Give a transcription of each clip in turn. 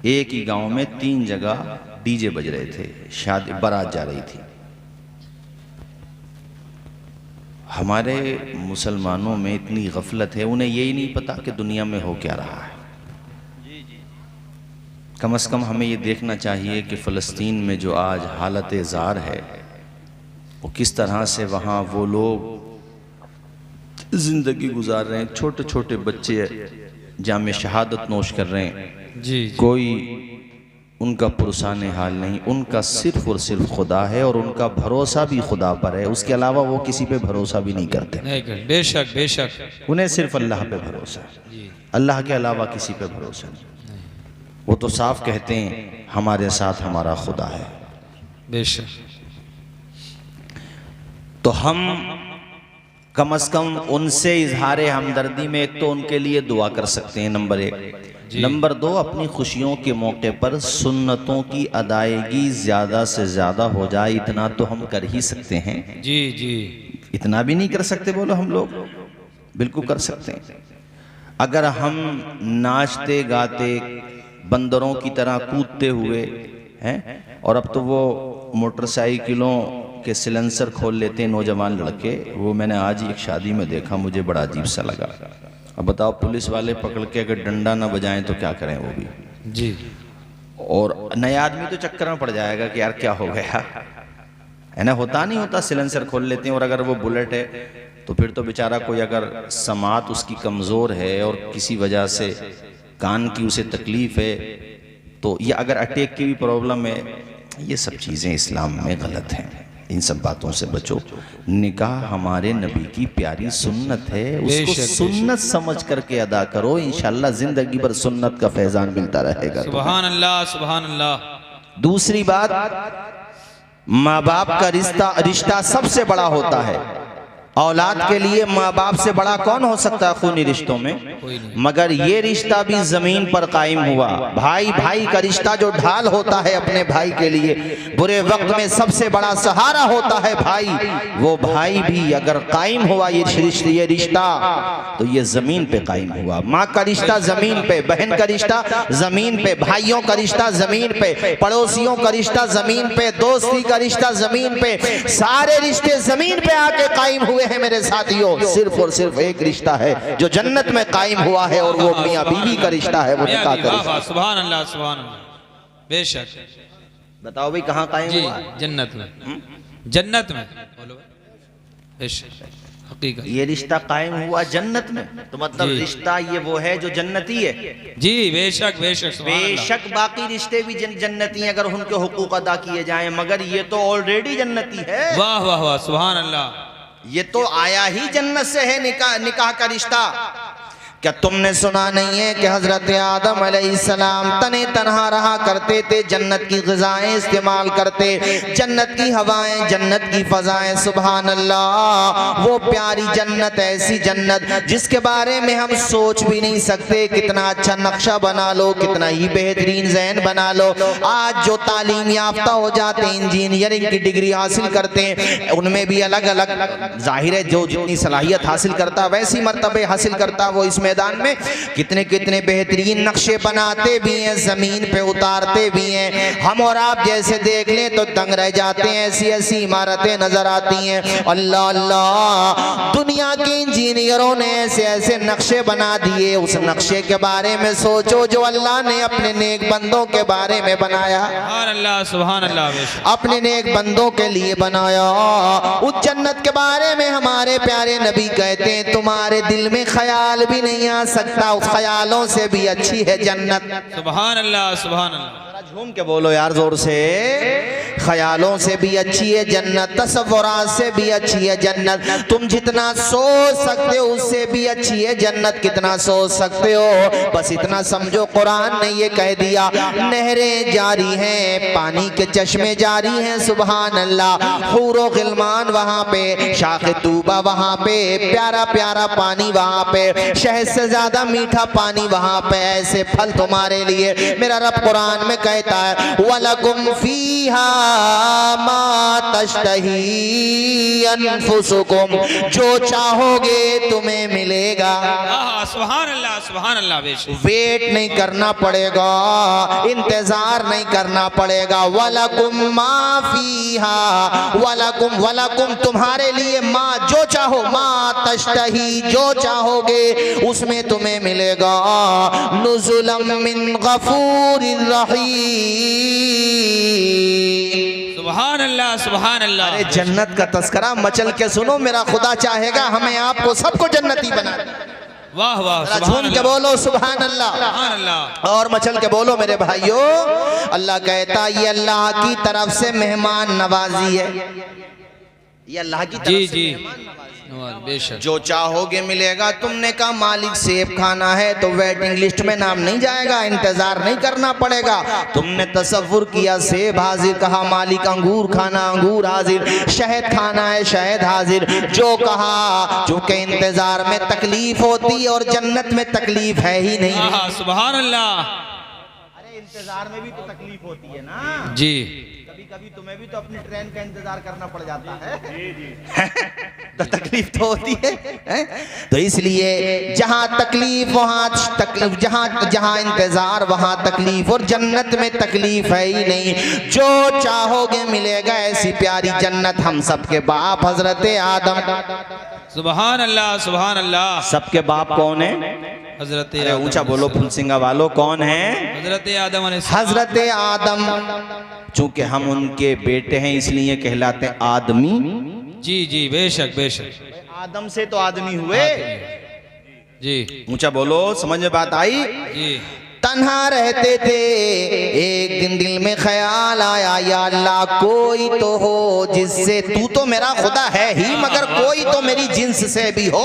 एक ही गांव में 3 जगह डीजे बज रहे थे, शादी बारात जा रही थी। हमारे मुसलमानों में इतनी गफलत है, उन्हें यही नहीं पता कि दुनिया में हो क्या रहा है। कम से कम हमें ये देखना चाहिए कि फ़लस्तीन में जो आज हालत ज़ार है वो किस तरह से वहाँ वो लोग ज़िंदगी गुजार रहे हैं। छोटे छोटे बच्चे जामे शहादत नोश कर रहे हैं। जी। कोई उनका पुरसाने हाल नहीं, उनका सिर्फ और सिर्फ खुदा है और उनका भरोसा भी खुदा पर है। उसके अलावा वो किसी पे भरोसा भी नहीं करते। बेशक बेशक उन्हें सिर्फ अल्लाह पे भरोसा है, अल्लाह के अलावा किसी पे भरोसा नहीं। वो तो साफ कहते हैं हमारे साथ हमारा खुदा है। बेशक। तो हम कम से कम उनसे इजहार हमदर्दी में एक तो उनके लिए दुआ कर सकते हैं, नंबर 1। नंबर 2, अपनी खुशियों के मौके पर सुन्नतों की अदायगी ज़्यादा से ज़्यादा हो जाए, इतना तो हम कर ही सकते हैं। जी जी। इतना भी नहीं कर सकते बोलो हम लोग? बिल्कुल कर सकते हैं। अगर हम नाचते गाते बंदरों की तरह कूदते हुए हैं, और अब तो वो मोटरसाइकिलों के सिलेंसर खोल लेते हैं नौजवान लड़के। वो मैंने आज ही एक शादी में देखा, मुझे बड़ा अजीब सा लगा। अब बताओ, पुलिस वाले पकड़ के अगर डंडा ना बजाएं तो क्या करें वो भी। जी। और नया आदमी तो चक्कर में पड़ जाएगा कि यार क्या हो गया, है ना। होता नहीं होता, सिलेंसर खोल लेते हैं। और अगर वो बुलेट है तो फिर तो बेचारा कोई अगर समात उसकी कमज़ोर है और किसी वजह से कान की उसे तकलीफ़ है, तो ये अगर अटैक की भी प्रॉब्लम है, ये सब चीज़ें इस्लाम में गलत हैं। इन सब बातों से बचो। निकाह हमारे नबी की प्यारी सुन्नत है, उसको सुन्नत समझ करके अदा करो। इंशाल्लाह जिंदगी भर सुन्नत का फैजान मिलता रहेगा। सुभान अल्लाह सुभान अल्लाह। दूसरी बात, माँ बाप का रिश्ता सबसे बड़ा होता है। औलाद के लिए माँ बाप से बड़ा कौन हो सकता है खूनी रिश्तों में? मगर ये रिश्ता भी जमीन पर कायम हुआ। भाई भाई का रिश्ता जो ढाल होता है अपने भाई के लिए, बुरे वक्त में सबसे बड़ा सहारा होता है भाई, वो भाई भी अगर कायम हुआ ये रिश्ता तो ये जमीन पे कायम हुआ। माँ का रिश्ता जमीन पे, बहन का रिश्ता जमीन पे, भाइयों का रिश्ता जमीन पे, पड़ोसियों का रिश्ता जमीन पे, दोस्ती का रिश्ता जमीन पे, सारे रिश्ते जमीन पे आके कायम हुए हैं मेरे साथियों। सिर्फ और सिर्फ एक रिश्ता है जो जन्नत में कायम हुआ है, और वो मियां बीवी का रिश्ता है, वो निकाह का रिश्ता। सुभान अल्लाह सुभान अल्लाह। बेशक। बताओ भाई कहाँ कायम हुआ? जन्नत में। जन्नत में बोलो। बेशक हकीकत ये रिश्ता कायम हुआ जन्नत में, तो मतलब रिश्ता ये वो है जो जन्नती है। जी बेशक बेशक बेशक। बाकी रिश्ते भी जन्नती हैं अगर उनके हुकूक अदा किए जाएं, मगर ये तो ऑलरेडी जन्नती है। वाह वाह वाह सुभान अल्लाह। ये तो आया ही जन्नत से है निकाह का रिश्ता। क्या तुमने सुना नहीं है कि हजरत आदम अलैहिस्सलाम तने तन्हा रहा करते थे, जन्नत की ग़िज़ाएं इस्तेमाल करते, जन्नत की हवाएं, जन्नत की फ़ज़ाएं। सुभान अल्लाह। वो प्यारी जन्नत, ऐसी जन्नत जिसके बारे में हम सोच भी नहीं सकते। कितना अच्छा नक्शा बना लो, कितना ही बेहतरीन ज़हन बना लो, आज जो तालीम याफ्ता हो जाते हैं, इंजीनियरिंग की डिग्री हासिल करते हैं, उनमें भी अलग अलग, जाहिर है जो जितनी सलाहियत हासिल करता वैसी मर्तबे हासिल करता, वो इस मैदान में कितने कितने बेहतरीन नक्शे बनाते भी हैं, जमीन पे उतारते भी हैं। हम और आप जैसे देख लें तो दंग रह जाते हैं, ऐसी ऐसी इमारतें नजर आती हैं। अल्लाह अल्लाह, दुनिया के इंजीनियरों ने ऐसे ऐसे नक्शे बना दिए। उस नक्शे के बारे में सोचो जो अल्लाह ने अपने नेक बंदों के बारे में बनाया, सुभान अल्लाह, अपने नेक बंदों के लिए बनाया। उस जन्नत के बारे में हमारे प्यारे नबी कहते हैं, तुम्हारे दिल में ख्याल भी नहीं आ सकता, उस ख्यालों से भी अच्छी है जन्नत। सुभान अल्लाह सुभान अल्लाह। झूम के बोलो यार जोर से। ख्यालों से भी अच्छी है जन्नत, तसव्वुरात से भी अच्छी है जन्नत। तुम जितना सोच सकते हो उससे भी अच्छी है जन्नत। कितना सोच सकते हो, बस इतना समझो, कुरान ने ये कह दिया, नहरें जारी हैं, पानी के चश्मे जारी हैं। सुभान अल्लाह। हूरो गिलमान वहाँ पे, शाखे तूबा वहाँ पे, प्यारा प्यारा पानी वहाँ पे, शहद से ज्यादा मीठा पानी वहाँ पे, ऐसे फल तुम्हारे लिए मेरा रब कुरान में कहता है, वलकुम फीहा मा तश्तही अनफुसुकुम, जो चाहोगे तुम्हें मिलेगा। सुभान अल्लाह बेशक। वेट नहीं करना पड़ेगा, इंतजार नहीं करना पड़ेगा। वलकुम मा फीहा, वलकुम वलकुम तुम्हारे लिए, माँ जो चाहो, माँ तश्तही जो चाहोगे उसमें तुम्हें मिलेगा। नुज़ुलम मिन गफूरिर रहीम। सुभान अल्लाह सुभान अल्लाह। अरे जन्नत का तस्करा मचल के सुनो, मेरा खुदा चाहेगा हमें आपको सबको जन्नती बना। वाह वाह, झूम के बोलो सुभान अल्लाह, सुभान अल्लाह। और मचल के बोलो मेरे भाइयों। अल्लाह कहता ये अल्लाह की तरफ से मेहमान नवाजी है, ये अल्लाह की तरफ जी से जी मेहमान नवाजी। बेशक। जो चाहोगे मिलेगा। तुमने कहा मालिक सेब खाना है तो वेटिंग लिस्ट में नाम नहीं जाएगा, इंतजार नहीं करना पड़ेगा। तुमने तसव्वुर किया सेब हाजिर, कहा मालिक अंगूर खाना, अंगूर हाजिर, शहद खाना है, शहद हाजिर। जो कहा, चूंकि इंतजार में तकलीफ होती है और जन्नत में तकलीफ है ही नहीं। सुभान अल्लाह। अरे इंतजार में भी तो तकलीफ होती है ना जी। कभी कभी तुम्हें भी तो अपनी ट्रेन का इंतजार करना पड़ जाता है। तो तकलीफ तो होती है, तो इसलिए जहां तकलीफ वहां तकलीफ, जहां इंतजार वहां तकलीफ, और जन्नत में तकलीफ है ही नहीं। जो चाहोगे मिलेगा। ऐसी प्यारी जन्नत हम सबके बाप हजरत आदम। सुभान अल्लाह सुभान अल्लाह। सबके बाप कौन है? हजरत ऊंचा बोलो फुलसिंगा वालों, कौन है? हजरत आदम अलैहिस्सलाम। हजरत आदम। चूंकि हम उनके बेटे हैं इसलिए कहलाते हैं आदमी। जी जी बेशक बेशक। आदम से तो आदमी हुए। जी ऊंचा बोलो, समझ में बात आई? जी। तन्हा रहते थे, एक दिन दिल में ख्याल आया, या अल्लाह कोई तो हो जिससे, तू तो मेरा खुदा है ही मगर कोई तो मेरी जिन्स से भी हो।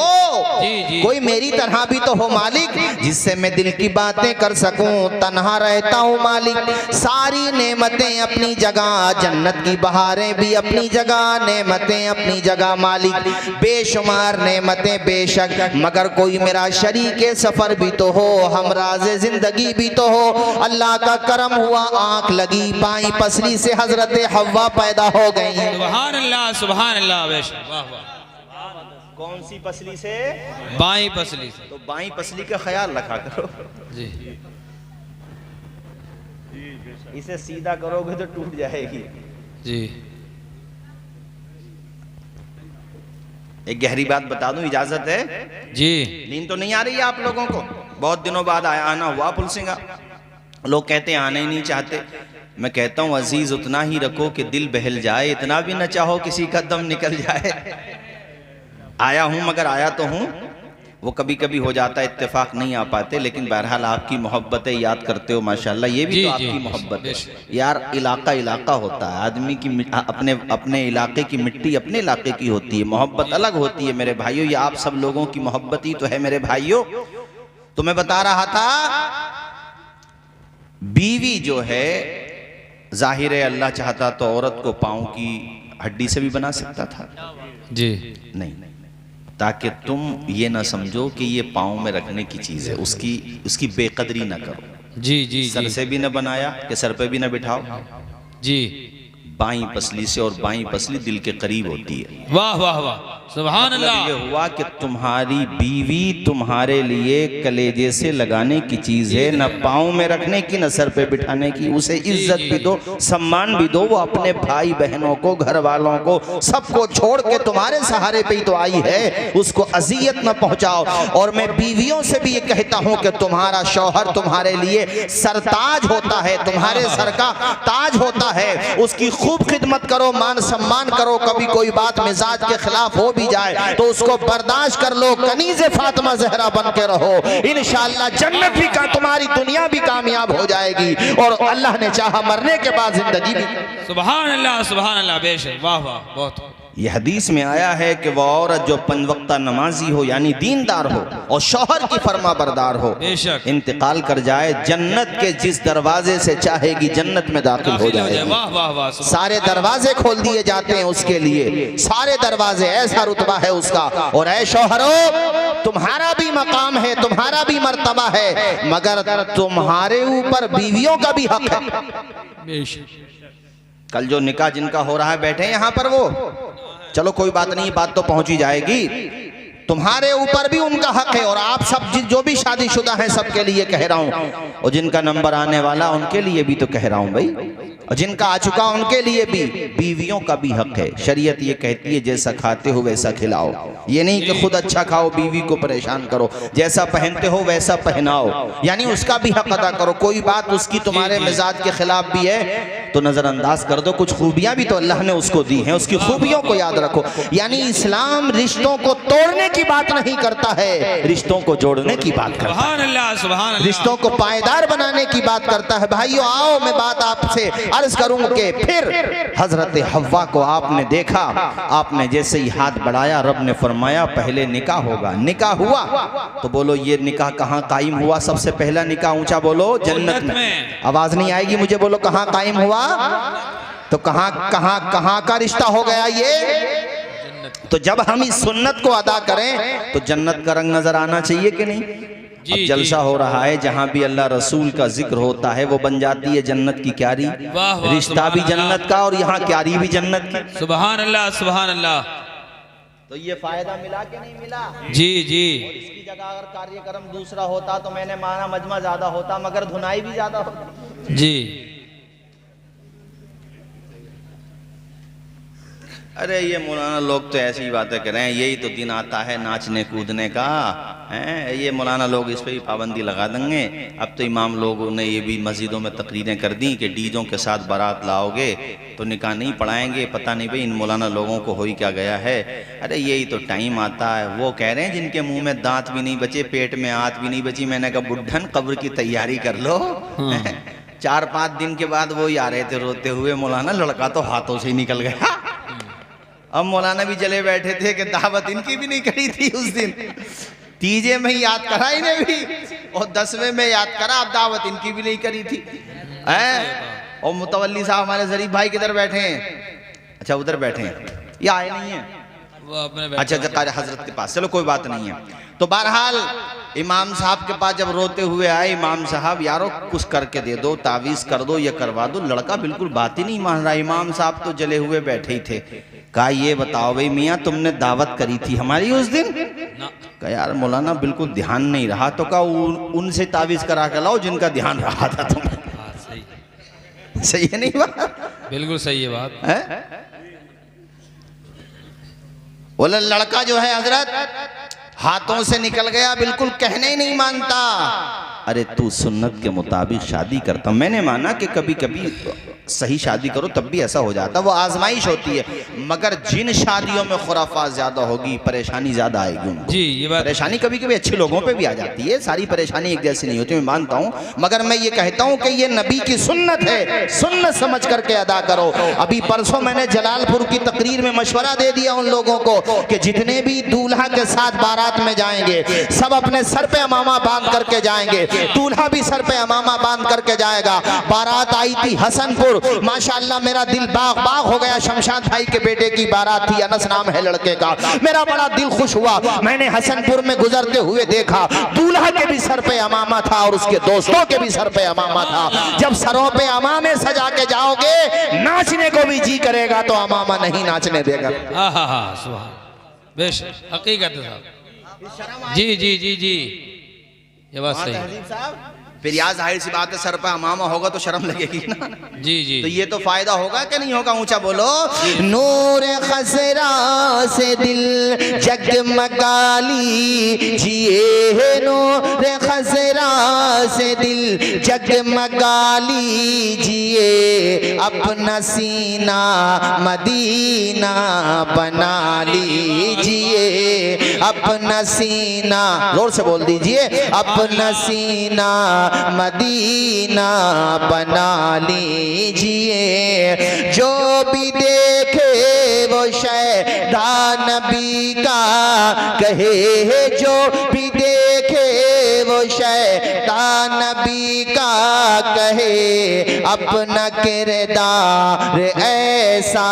जी जी। कोई मेरी तरह भी तो हो मालिक, जिससे मैं दिल की बातें कर सकूं। तन्हा रहता हूँ मालिक, सारी नेमतें अपनी जगह, जन्नत की बहारें भी अपनी जगह, नेमतें अपनी जगह मालिक, बेशुमार नेमतें बेशक, मगर कोई मेरा शरीके सफर भी तो हो, हमराज़े जिंदगी भी तो हो। अल्लाह का करम हुआ, आंख लगी, बाई पसली से हजरत हव्वा पैदा हो गई। सुभान अल्लाह सुभान अल्लाह बेशक। वाह वाह। कौन सी पसली से? बाई पसली से। तो बाई पसली का ख्याल रखा करो। जी। इसे सीधा करोगे तो टूट जाएगी। जी। एक गहरी बात बता दूं, इजाजत है? जी। नींद तो नहीं आ रही है आप लोगों को? बहुत दिनों बाद आना हुआ पुलसिंगा। लोग कहते हैं आना ही नहीं चाहते। मैं कहता हूँ अजीज उतना ही रखो कि दिल बहल जाए, इतना भी न चाहो किसी का दम निकल जाए। आया हूँ मगर आया तो हूँ। वो कभी कभी हो जाता है, इत्तेफाक नहीं आ पाते, लेकिन बहरहाल आपकी मोहब्बत है, याद करते हो माशाल्लाह, ये भी तो आपकी मोहब्बत है यार। इलाका इलाका होता है, आदमी की अपने इलाके की मिट्टी अपने इलाके की होती है, मोहब्बत अलग होती है मेरे भाइयों। ये आप सब लोगों की मोहब्बत ही तो है मेरे भाइयों। तो मैं बता रहा था, बीवी जो है जाहिर है अल्लाह चाहता तो औरत को पाँव की हड्डी से भी बना सकता था। जी नहीं, ताकि तुम ये ना समझो कि ये पाँव में रखने की चीज है, उसकी बेकदरी ना करो। जी जी। सर से भी ना बनाया कि सर पे भी ना बिठाओ। जी। बाईं पसली से, और बाईं पसली दिल के करीब होती है। वाह वाह वाह सुभान अल्लाह। ये हुआ कि तुम्हारी बीवी तुम्हारे लिए कलेजे से लगाने की चीज है, न पाँव में रखने की न सर पे बिठाने की। उसे इज्जत भी दो, सम्मान भी दो। वो अपने भाई बहनों को, घर वालों को, सबको छोड़ के तुम्हारे सहारे पे ही तो आई है, उसको अजियत न पहुंचाओ। और मैं बीवियों से भी ये कहता हूं कि तुम्हारा शौहर तुम्हारे लिए सरताज होता है, तुम्हारे सर का ताज होता है। उसकी खूब खिदमत करो, मान सम्मान करो। कभी कोई बात मिजाज के खिलाफ हो भी जाए तो उसको बर्दाश्त कर लो, कनीज़े फातिमा जहरा बन के रहो। इंशाअल्लाह जन्नत भी का, तुम्हारी दुनिया भी कामयाब हो जाएगी, और अल्लाह ने चाहा मरने के बाद जिंदगी भी। सुभान अल्लाह बेशक। वाह वाह बहुत। यह हदीस में आया है कि वह औरत जो पंजवक्ता नमाजी हो यानी दीनदार हो और शौहर की फरमा बरदार हो, बेशक इंतकाल कर जाए, जन्नत के जिस दरवाजे से चाहेगी जन्नत में दाखिल हो जाएगी। वाह वाह वाह। सारे दरवाजे खोल दिए जाते हैं उसके लिए, सारे दरवाजे, ऐसा रुतबा है उसका। और ऐ शौहरो, तुम्हारा भी मकाम है, तुम्हारा भी मर्तबा है, मगर तुम्हारे ऊपर बीवियों का भी हक है। कल जो निकाह जिनका हो रहा है बैठे हैं यहाँ पर वो, चलो कोई बात नहीं, बात तो पहुंची जाएगी। तुम्हारे ऊपर भी उनका हक है और आप सब जो भी शादीशुदा हैं सबके लिए कह रहा हूं, और जिनका नंबर आने वाला उनके लिए भी तो कह रहा हूं भाई, और जिनका आ चुका उनके लिए भी। बीवियों का भी हक है। शरीयत ये कहती है जैसा खाते हो वैसा खिलाओ, ये नहीं कि खुद अच्छा खाओ बीवी को परेशान करो, जैसा पहनते हो वैसा पहनाओ, यानी उसका भी हक अदा करो। कोई बात उसकी तुम्हारे मिजाज के खिलाफ भी है तो नजरअंदाज कर दो, कुछ खूबियां भी तो अल्लाह ने उसको दी हैं, उसकी खूबियों को याद रखो। यानी इस्लाम रिश्तों को तोड़ने की बात नहीं करता है, रिश्तों को जोड़ने की बात करता है, सुभान अल्लाह, सुभान अल्लाह। रिश्तों को पायदार बनाने की बात करता है। भाइयों आओ मैं बात आपसे अर्ज करूं कि फिर हजरत हव्वा को आपने देखा, आपने जैसे ही हाथ बढ़ाया रब ने फरमाया पहले निकाह होगा। निकाह हुआ तो बोलो ये निकाह कहाँ कायम हुआ? सबसे पहला निकाह ऊंचा बोलो जन्नत में। आवाज नहीं आएगी मुझे, बोलो कहाँ कायम हुआ? तो कहाँ कहाँ कहाँ का रिश्ता हो गया ये? तो जब हम इस सुन्नत को अदा करें तो जन्नत का रंग नजर आना चाहिए कि नहीं? अब जलसा हो रहा है, जहां भी अल्लाह रसूल का जिक्र होता है वो बन जाती है जन्नत की क्यारी। रिश्ता भी जन्नत का और यहाँ क्यारी भी जन्नत की। सुभान अल्लाह, सुभान अल्लाह। तो ये फायदा मिला कि नहीं मिला? जी जी। इसकी जगह अगर कार्यक्रम दूसरा होता तो मैंने माना मजमा ज्यादा होता, मगर धुनाई भी ज्यादा होती। जी। अरे ये मौलाना लोग तो ऐसी बातें कर रहे हैं, यही तो दिन आता है नाचने कूदने का है। ये मौलाना लोग इस पे भी पाबंदी लगा देंगे। अब तो इमाम लोगों ने ये भी मस्जिदों में तकरीरें कर दी कि डीजों के साथ बारात लाओगे तो निकाह नहीं पढ़ाएंगे। पता नहीं भाई इन मौलाना लोगों को हो ही क्या गया है। अरे यही तो टाइम आता है। वो कह रहे हैं जिनके मुंह में दांत भी नहीं बचे, पेट में आंत भी नहीं बची। मैंने कहा बुढ़न कब्र की तैयारी कर लो। 4-5 दिन के बाद वो ही आ रहे थे रोते हुए, मौलाना लड़का तो हाथों से ही निकल गया। अब मौलाना भी जले बैठे थे कि दावत इनकी भी नहीं करी थी उस दिन। तीजे में ही याद करा इन्हें भी और 10वें में याद करा, अब दावत इनकी भी नहीं करी थी। और मुतवल्ली साहब हमारे जरीफ भाई किधर बैठे हैं? अच्छा उधर बैठे हैं, ये आए नहीं है। अच्छा कारी हजरत के पास, चलो कोई बात नहीं है। तो बहरहाल इमाम साहब के पास जब रोते हुए आए, इमाम साहब यारो कुछ करके दे दो, तावीज़ कर दो, ये करवा दो। लड़का बिल्कुल बात ही नहीं मान रहा। इमाम साहब तो जले हुए बैठे ही थे। कहा ये बताओ भाई मियाँ तुमने दावत करी थी हमारी उस दिन? कहा यार मौलाना बिल्कुल ध्यान नहीं रहा। तो कहा उनसे तावीज़ करा के लाओ जिनका ध्यान रहा था तुम्हें। सही है नहीं बात? बिल्कुल सही है बात है? बोला लड़का जो है हजरत हाथों से निकल गया, बिल्कुल कहने ही नहीं मानता। अरे तू सुन्नत के मुताबिक शादी करता। मैंने माना कि कभी कभी सही शादी करो तब भी ऐसा हो जाता, वो आजमाइश होती है। मगर जिन शादियों में खुराफात ज्यादा होगी परेशानी ज्यादा आएगी उनको। जी ये बात। परेशानी कभी कभी अच्छे लोगों पे भी आ जाती है, सारी परेशानी एक जैसी नहीं होती, मैं मानता हूँ। मगर मैं ये कहता हूँ कि ये नबी की सुन्नत है, सुन्नत समझ करके अदा करो। अभी परसों मैंने जलालपुर की तकरीर में मशवरा दे दिया उन लोगों को कि जितने भी दूल्हा के साथ बारात में जाएंगे सब अपने सर पे अमामा बांध करके जाएंगे, दूल्हा भी सर पे अमामा बांध करके जाएगा। बारात आई थी हसनपुर, माशाअल्लाह मेरा दिल बाग बाग हो गया। शमशाद भाई के बेटे की बारात थी, अनस नाम है लड़के का। मेरा बड़ा दिल खुश हुआ। मैंने हसनपुर में गुजरते हुए देखा दूल्हा के भी सर पे अमामा था और उसके दोस्तों के भी सर पे अमामा था। जब सरों पे अमामे सजा के जाओगे नाचने को भी जी करेगा तो अमामा नहीं नाचने देगा। बेशक हकीकत है साहब। जी जी जी जी ये बात सही है। फिर यार जाहिर सी बात है सर पर अमामा होगा तो शर्म लगेगी ना। जी जी। तो ये तो फायदा होगा कि नहीं होगा? ऊंचा बोलो। नूर खसरा से दिल जगमगा लीजिए, नूर खसरा से दिल जगमगा लीजिए, अपना सीना मदीना बना लीजिए, अपना सीना जोर से बोल दीजिए, अपना सीना मदीना बना लीजिए। जो भी देखे वो शैदा नबी का कहे, जो भी देखे वो शैदा नबी का कहे, अपना किरदार ऐसा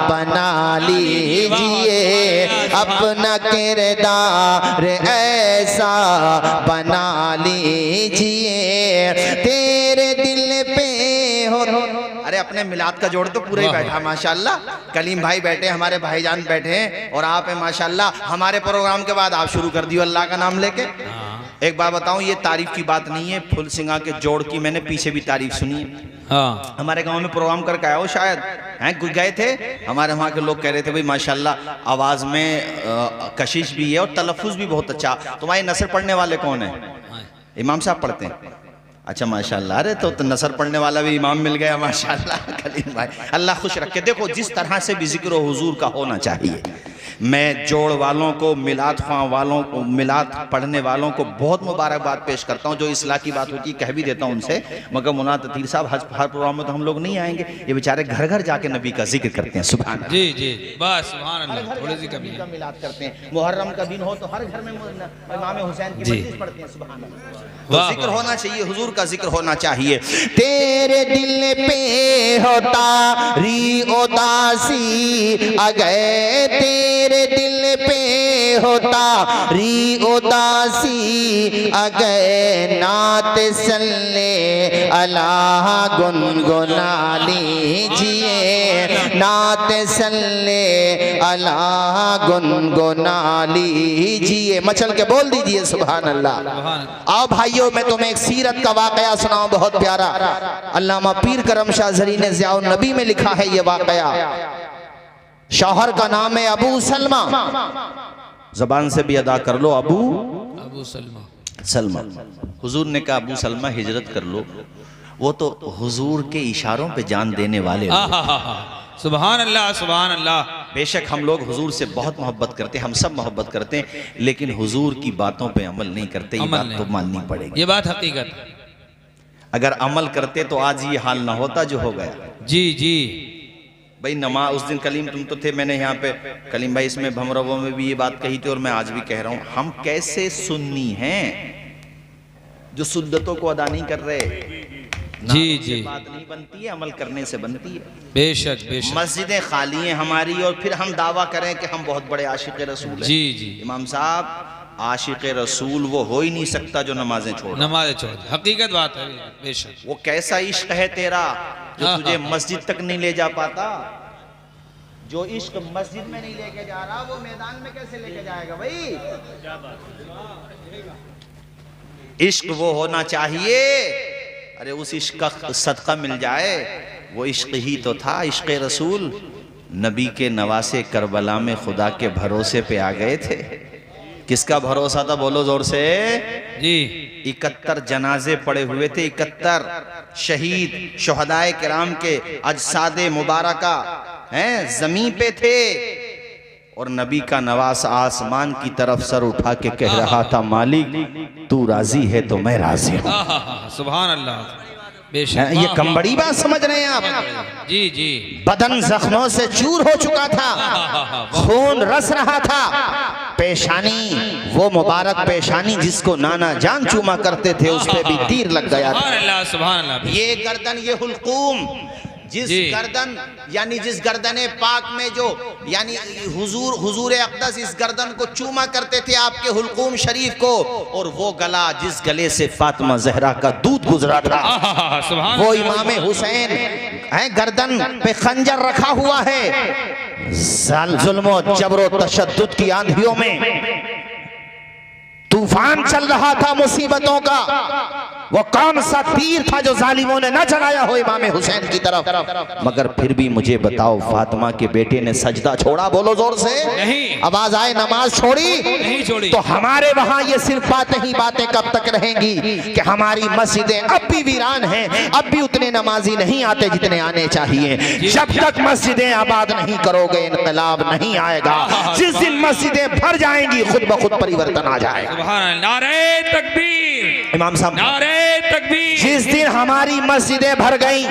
बना लीजिए, अपना किरदार ऐसा बना लीजिए। तेरे दिल पे हो। अरे अरे अपने मिलाद का जोड़ तो पूरा ही बैठा माशाल्लाह। कलीम भाई बैठे, हमारे भाईजान बैठे हैं और आप हैं माशाल्लाह। हमारे प्रोग्राम के बाद आप शुरू कर दियो अल्लाह का नाम लेके। एक बात बताऊं, ये तारीफ की बात नहीं है, फुल सिंगा के जोड़ की मैंने पीछे भी तारीफ सुनी है। हाँ, हमारे गांव में प्रोग्राम करके आया हो शायद, हैं गए थे हमारे वहाँ के लोग, कह रहे थे भाई माशाल्लाह आवाज़ में कशिश भी है और तलफ़ुज़ भी बहुत अच्छा। तुम्हारे नसर पढ़ने वाले कौन है? इमाम साहब पढ़ते हैं? अच्छा माशाल्लाह। अरे तो नसर पढ़ने वाला भी इमाम मिल गया माशाल्लाह। कलीम भाई अल्लाह खुश रखे। देखो जिस तरह से भी जिक्र हुजूर का होना चाहिए। मैं जोड़ वालों को, मिलाद ख्वां वालों को, मिलाद पढ़ने वालों को बहुत मुबारकबाद पेश करता हूँ। जो इस्लाह की बात होती है कह भी देता हूँ उनसे, मगर मुना ततीर साहब हर प्रोग्राम में तो हम लोग नहीं आएंगे। ये बेचारे घर घर जाके नबी का जिक्र करते हैं। सुभान अल्लाह। जी जी, बस सुभान अल्लाह। थोड़ी सी कमी है। मिलाद करते हैं। मुहर्रम का दिन हो तो हर घर में इमाम हुसैन की मजलिस पढ़ते हैं। सुभान अल्लाह। तो जिक्र होना चाहिए, हुजूर का जिक्र होना चाहिए। तेरे दिल पे होता री उदासी अगे, तेरे दिल पे होता री उदासी अगे, नात सल्ले अल्लाह गुनगुना लीजिए, नात सल्ले अल्लाह गुनगुना लीजिए। मचल के बोल दीजिए सुभान अल्लाह। आओ भाइयों, मैं तुम्हें एक सीरत का वाकया सुनाऊं बहुत प्यारा। अल्लामा पीर करम शाह ज़री ने ज़ियाउन नबी में लिखा है ये वाकया। शौहर का नाम है अबू सलमा, जबान से भी अदा कर लो, अबू सलमा। हुजूर ने कहा अबू सलमा हिजरत कर लो। वो तो हुजूर के इशारों पे जान देने वाले। सुभान अल्लाह, सुभान अल्लाह। बेशक हम लोग हुजूर से बहुत मोहब्बत करते हैं, हम सब मोहब्बत करते हैं, लेकिन हुजूर की बातों पे अमल नहीं करते। ये बात तो माननी पड़ेगी, ये बात हकीकत। अगर अमल करते तो आज ये हाल ना होता जो हो गया। जी जी भाई नमाज उस दिन कलीम तुम तो थे, मैंने यहाँ पे कलीम भाई इसमें भमरवों में भी ये बात कही थी और मैं आज भी कह रहा हूँ, हम कैसे सुन्नी हैं जो सुन्नतों को अदा नहीं कर रहे। जी जी, बात नहीं बनती है, अमल करने से बनती है। बेशक बेशक। मस्जिदें खाली हैं हमारी और फिर हम दावा करें कि हम बहुत बड़े आशिक रसूल हैं। जी जी, इमाम साहब आशिक रसूल वो हो ही नहीं सकता जो नमाजें छोड़, नमाजें छोड़। हकीकत बात है, बेशक। वो कैसा इश्क है तेरा जो तुझे मस्जिद तक नहीं ले जा पाता। जो इश्क मस्जिद में नहीं लेके जा रहा वो मैदान में कैसे लेके जाएगा भाई। इश्क वो होना चाहिए, अरे उस इश्क का सदका मिल जाए, वो इश्क ही तो था इश्क रसूल। नबी के नवासे करबला में खुदा के भरोसे पे आ गए थे। किसका भरोसा था बोलो जोर से जी। 71 जनाजे पड़े हुए थे, 71 शहीद शुहदाए किराम के अजसादे मुबारका हैं जमीन पे थे और नबी का नवास आसमान की तरफ सर उठा के कह रहा था, मालिक तू राजी है तो मैं राजी हूँ। सुभान अल्लाह, बेशक। ये कम बड़ी बात समझ रहे हैं आप। जी जी, बदन जख्मों से चूर हो चुका था, खून रस रहा था, पेशानी वो मुबारक पेशानी जिसको नाना जान चूमा करते थे उस पे भी तीर लग गया था। सुभान अल्लाह। ये गर्दन, ये हुल्कूम, जिस गर्दन यानी जिस गर्दने पाक में जो यानी हुजूर अक़दस इस गर्दन को चूमा करते थे आपके हुल्कूम शरीफ को, और वो गला जिस गले से फातिमा ज़हरा का दूध गुजरा था, वो इमाम हुसैन है, गर्दन पे खंजर रखा हुआ है। जुल्म जबरो तशद्दुद की आंधियों में तूफान चल रहा था मुसीबतों का, वो कौन सा तीर था जो जालिमों ने न चलाया हो इमाम हुसैन की तरफ। मगर फिर भी मुझे बताओ, फातिमा के बेटे ने सजदा छोड़ा? बोलो जोर से। नहीं। आवाज आए, नमाज छोड़ी? नहीं छोड़ी। तो हमारे वहां ये सिर्फ बातें ही बातें कब तक रहेंगी कि हमारी मस्जिदें अब भी वीरान हैं, अब भी उतने नमाजी नहीं आते जितने आने चाहिए। जब तक मस्जिदें आबाद नहीं करोगे इनकलाब नहीं आएगा। जिस दिन मस्जिदें भर जाएंगी खुद ब खुद परिवर्तन आ जाएगा। नारे तकबीर, इमाम साहब नारे तकबीर। जिस दिन हमारी मस्जिदें भर गई,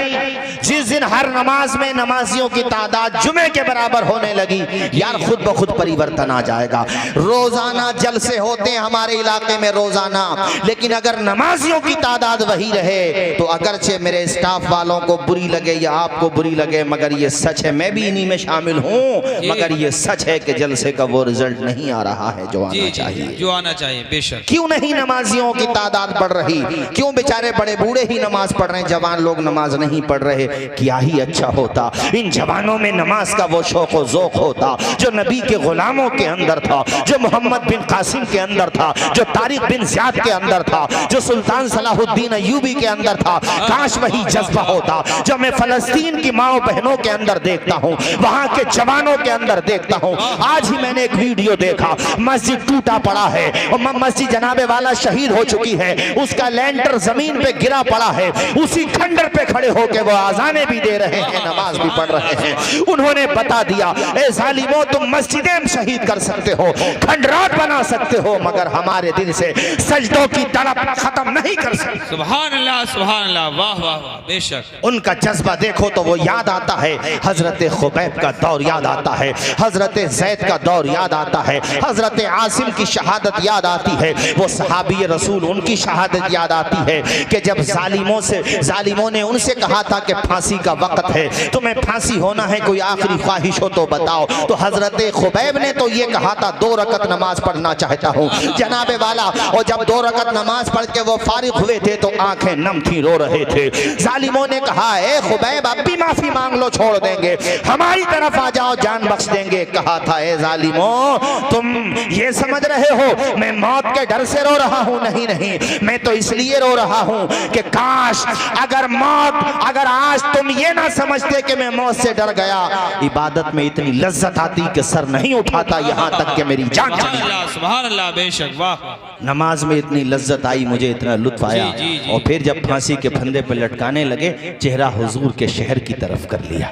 जिस दिन हर नमाज में नमाजियों की तादाद जुमे के बराबर होने लगी, यार खुद ब खुद परिवर्तन आ जाएगा। रोजाना जलसे होते हैं हमारे इलाके में रोजाना, लेकिन अगर नमाजियों की तादाद वही रहे तो अगरचे मेरे स्टाफ वालों को बुरी लगे या आपको बुरी लगे, मगर ये सच है, मैं भी इन्हीं में शामिल हूँ, मगर ये सच है कि जलसे का वो रिजल्ट नहीं आ रहा है जो आना चाहिए, जो आना चाहिए। बेशक। क्यों नहीं नमाजियों की तादाद बढ़ रही? क्यों बेचारे बड़े बूढ़े ही नमाज पढ़ रहे हैं, जवान लोग नमाज नहीं पढ़ रहे? क्या ही अच्छा होता इन जवानों में नमाज का वो शौक व ज़ौक़ होता जो नबी के गुलामों के अंदर था, जो मोहम्मद बिन कासिम के अंदर था, जो तारिक बिन ज़ियाद के अंदर था, जो सुल्तान सलाहुद्दीन अय्यूबी के अंदर था। काश वही जज्बा होता जो मैं फ़लस्तीन की माओ बहनों के अंदर देखता हूँ, वहाँ के जवानों के अंदर देखता हूँ। आज ही मैंने एक वीडियो देखा, मस्जिद टूटा पड़ा है और मस्जिद जनाबे वाला शहीद हो चुकी है, उसका लेंटर जमीन पे गिरा पड़ा है, उसी खंडर पे खड़े होकर वो आजाने भी दे रहे हैं, नमाज भी पढ़ रहे हैं। उन्होंने बता दिया, ए जालिमों तुम मस्जिदें शहीद कर सकते हो, खंडरात बना सकते हो, मगर हमारे दिल से सजदों की तड़प खत्म नहीं कर सकते। सुभान अल्लाह, सुभान अल्लाह, वाह वाह वाह, बेशक। उनका जज्बा देखो तो वो याद आता है, हजरत खुबैब का दौर याद आता है, हजरत जैद का दौर याद आता है, हजरत आसिम की शहादत याद आती है, वो सहाबी रसूल उनकी शहादत याद आती है कि जब जालिमों ने उनसे कहा था कि फांसी का वक्त है, तुम्हें फांसी होना है, कोई आखिरी ख्वाहिश हो तो बताओ। तो हजरत खुबैब ने तो ये कहा था 2 रकत नमाज पढ़ना चाहता हूँ जनाबे वाला। और जब 2 रकत नमाज पढ़ के वो फारिग हुए थे तो आंखें नम थी, रो रहे थे। जालिमों ने कहा, ए खुबैब अब भी माफी मांग लो, छोड़ देंगे, हमारी तरफ आ जाओ, जान बख्श देंगे। कहा था, ए जालिमों तुम ये समझ रहे हो मैं मौत के डर से रो रहा हूँ? नहीं नहीं, मैं तो इसलिए रो रहा हूँ कि काश अगर आज तुम ये ना समझते कि मैं मौत से डर गया, इबादत में इतनी लज्जत आती कि सर नहीं उठाता, यहाँ तक कि मेरी जान चली। सुभान अल्लाह, बेशक, वाह। नमाज में इतनी लज्जत आई, मुझे इतना लुत्फ आया। जी। और फिर जब फांसी के फंदे पर लटकाने लगे, चेहरा हुजूर के शहर की तरफ कर लिया,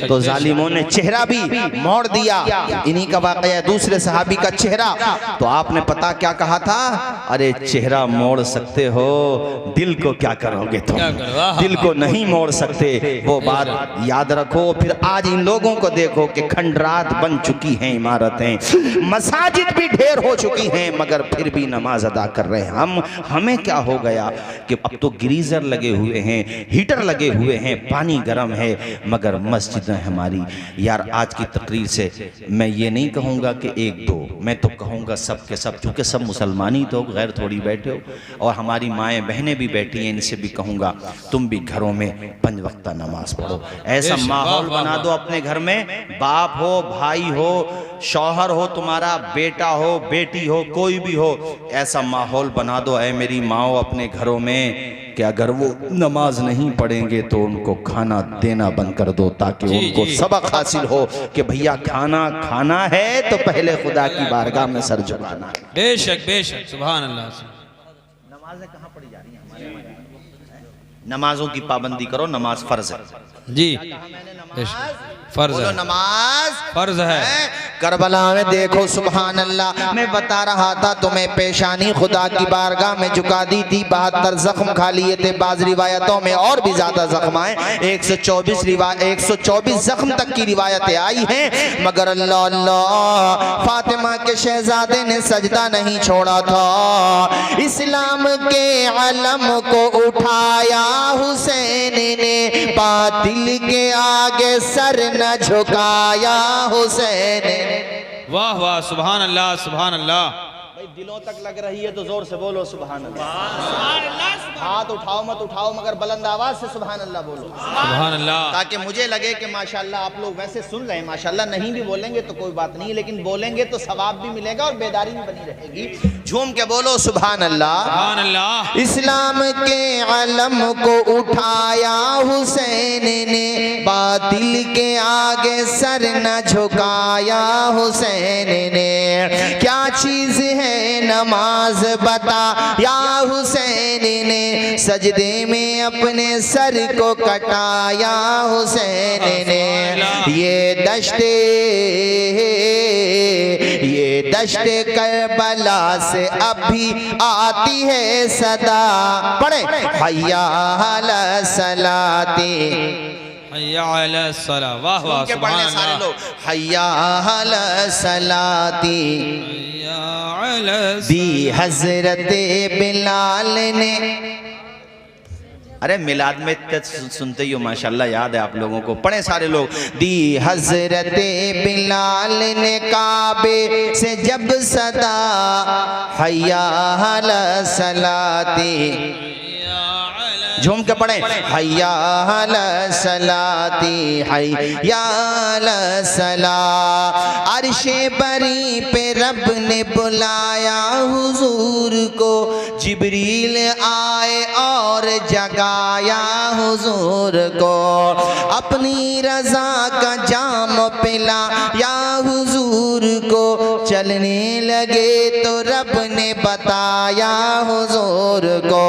तो जालिमों ने चेहरा भी मोड़ दिया। इन्हीं का वाकया दूसरे सहाबी का चेहरा। तो आपने पता क्या कहा था? अरे चेहरा मोड़ सकते हो, दिल को क्या करोगे तुम? दिल को नहीं मोड़ सकते, वो बात याद रखो। फिर आज इन लोगों को देखो कि खंडरात बन चुकी हैं इमारतें, मसाजिद भी ढेर हो चुकी हैं, मगर फिर भी नमाज अदा कर रहे हैं। हमें क्या हो गया कि अब तो गीजर लगे हुए हैं, हीटर लगे हुए हैं, पानी गर्म है, मगर मस्जिदें हमारी। यार आज की तकरीर से मैं ये नहीं कहूँगा कि 1-2, मैं तो कहूँगा सब के सब, चूँकि सब मुसलमान ही तो गैर थोड़ी बैठे हो, और हमारी माएँ बहनें भी बैठी हैं, इनसे भी कहूँगा तुम भी घरों में 5 वक्ता नमाज पढ़ो। ऐसा माहौल बना दो अपने घर में, बाप हो, भाई हो, शौहर हो, तुम्हारा बेटा हो, बेटी हो, कोई भी हो, ऐसा माहौल बना दो ऐ मेरी माओ अपने घरों में कि अगर वो नमाज नहीं पढ़ेंगे तो उनको खाना देना बंद कर दो, ताकि उनको सबक हासिल हो कि भैया खाना है तो पहले खुदा की बारगाह में सर झुकाना है। बेशक बेशक, सुभान अल्लाह। नमाजें कहाँ पढ़ी जा रही हैं हमारे में? नमाजों की पाबंदी करो, नमाज फर्ज है जी, फर्ज है, नमाज फर्ज है। करबला में देखो, सुभान अल्लाह, मैं बता रहा था तुम्हें, पेशानी खुदा की बारगाह में झुका दी थी, 72 जख्म खा लिए थे, बाज रिवायतों में और भी ज्यादा जख्म आए, 124 जख्म तक की रिवायतें आई हैं, मगर अल्लाह अल्लाह फातिमा के शहजादे ने सजदा नहीं छोड़ा था। इस्लाम के अलम को उठाया हुसैन ने, बातिल के आगे सर न झुकाया हुसैन ने। वाह वाह, सुभान अल्लाह, सुभान अल्लाह। भाई दिलों तक लग रही है तो जोर से बोलो सुभान अल्लाह। हाथ उठाओ मत उठाओ, मगर बुलंद आवाज से सुभान अल्लाह बोलो, सुभान अल्लाह, ताकि मुझे लगे कि माशाल्लाह आप लोग वैसे सुन रहे हैं। माशाल्लाह नहीं भी बोलेंगे तो कोई बात नहीं, लेकिन बोलेंगे तो सवाब भी मिलेगा और बेदारी भी बनी रहेगी। झूम के बोलो सुभान अल्लाह, सुभान अल्लाह। इस्लाम के अलम को उठाया हुसैन ने, बातिल के आगे सर न झुकाया हुसैन ने। क्या चीज है नमाज बता या हुसैन ने, सजदे में अपने सर को कटाया हुसैन ने। ये दश्ते करबला से अभी आती है सदा, पढ़े हय्या अला सलाती, हय्या अला सला। वाह वाह, सुभान अल्लाह। सारे लोग हय्या अला सलाती दी हजरत बिलाल ने। अरे मिलाद में सुनते ही हो माशाल्लाह, याद है आप लोगों को, पढ़े सारे लोग। दी हजरत बिलाल ने काबे से जब सदा, हय्या अला सलाती झूम के पढ़े, हय्या अला सलाती हय्या अला सला। अर्शे बरी पे रब ने बुलाया हुजूर को, जिब्रील आए और जगाया हुजूर को। अपनी रजा का जाम पिला या हुजूर को, चलने लगे तो रब ने बताया हुजूर को।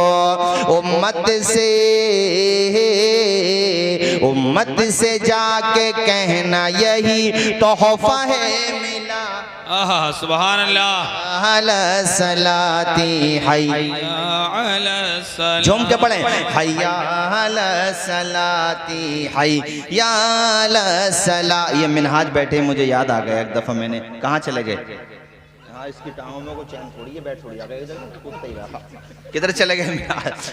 उम्मत से जाके कहना यही तोहफा है मिला। आहा सुभान अल्लाह। अला सलाती हय्या अला सला। झूम के पढ़े, हय्या अला सलाती हय्या अला सला। ये मिनहाज बैठे मुझे याद आ गया, एक दफा मैंने कहाँ चले गए, हाँ इसकी टांगों में को चैन थोड़ी है, बैठ थोड़ी आ गए, किधर चले गए मिनहाज।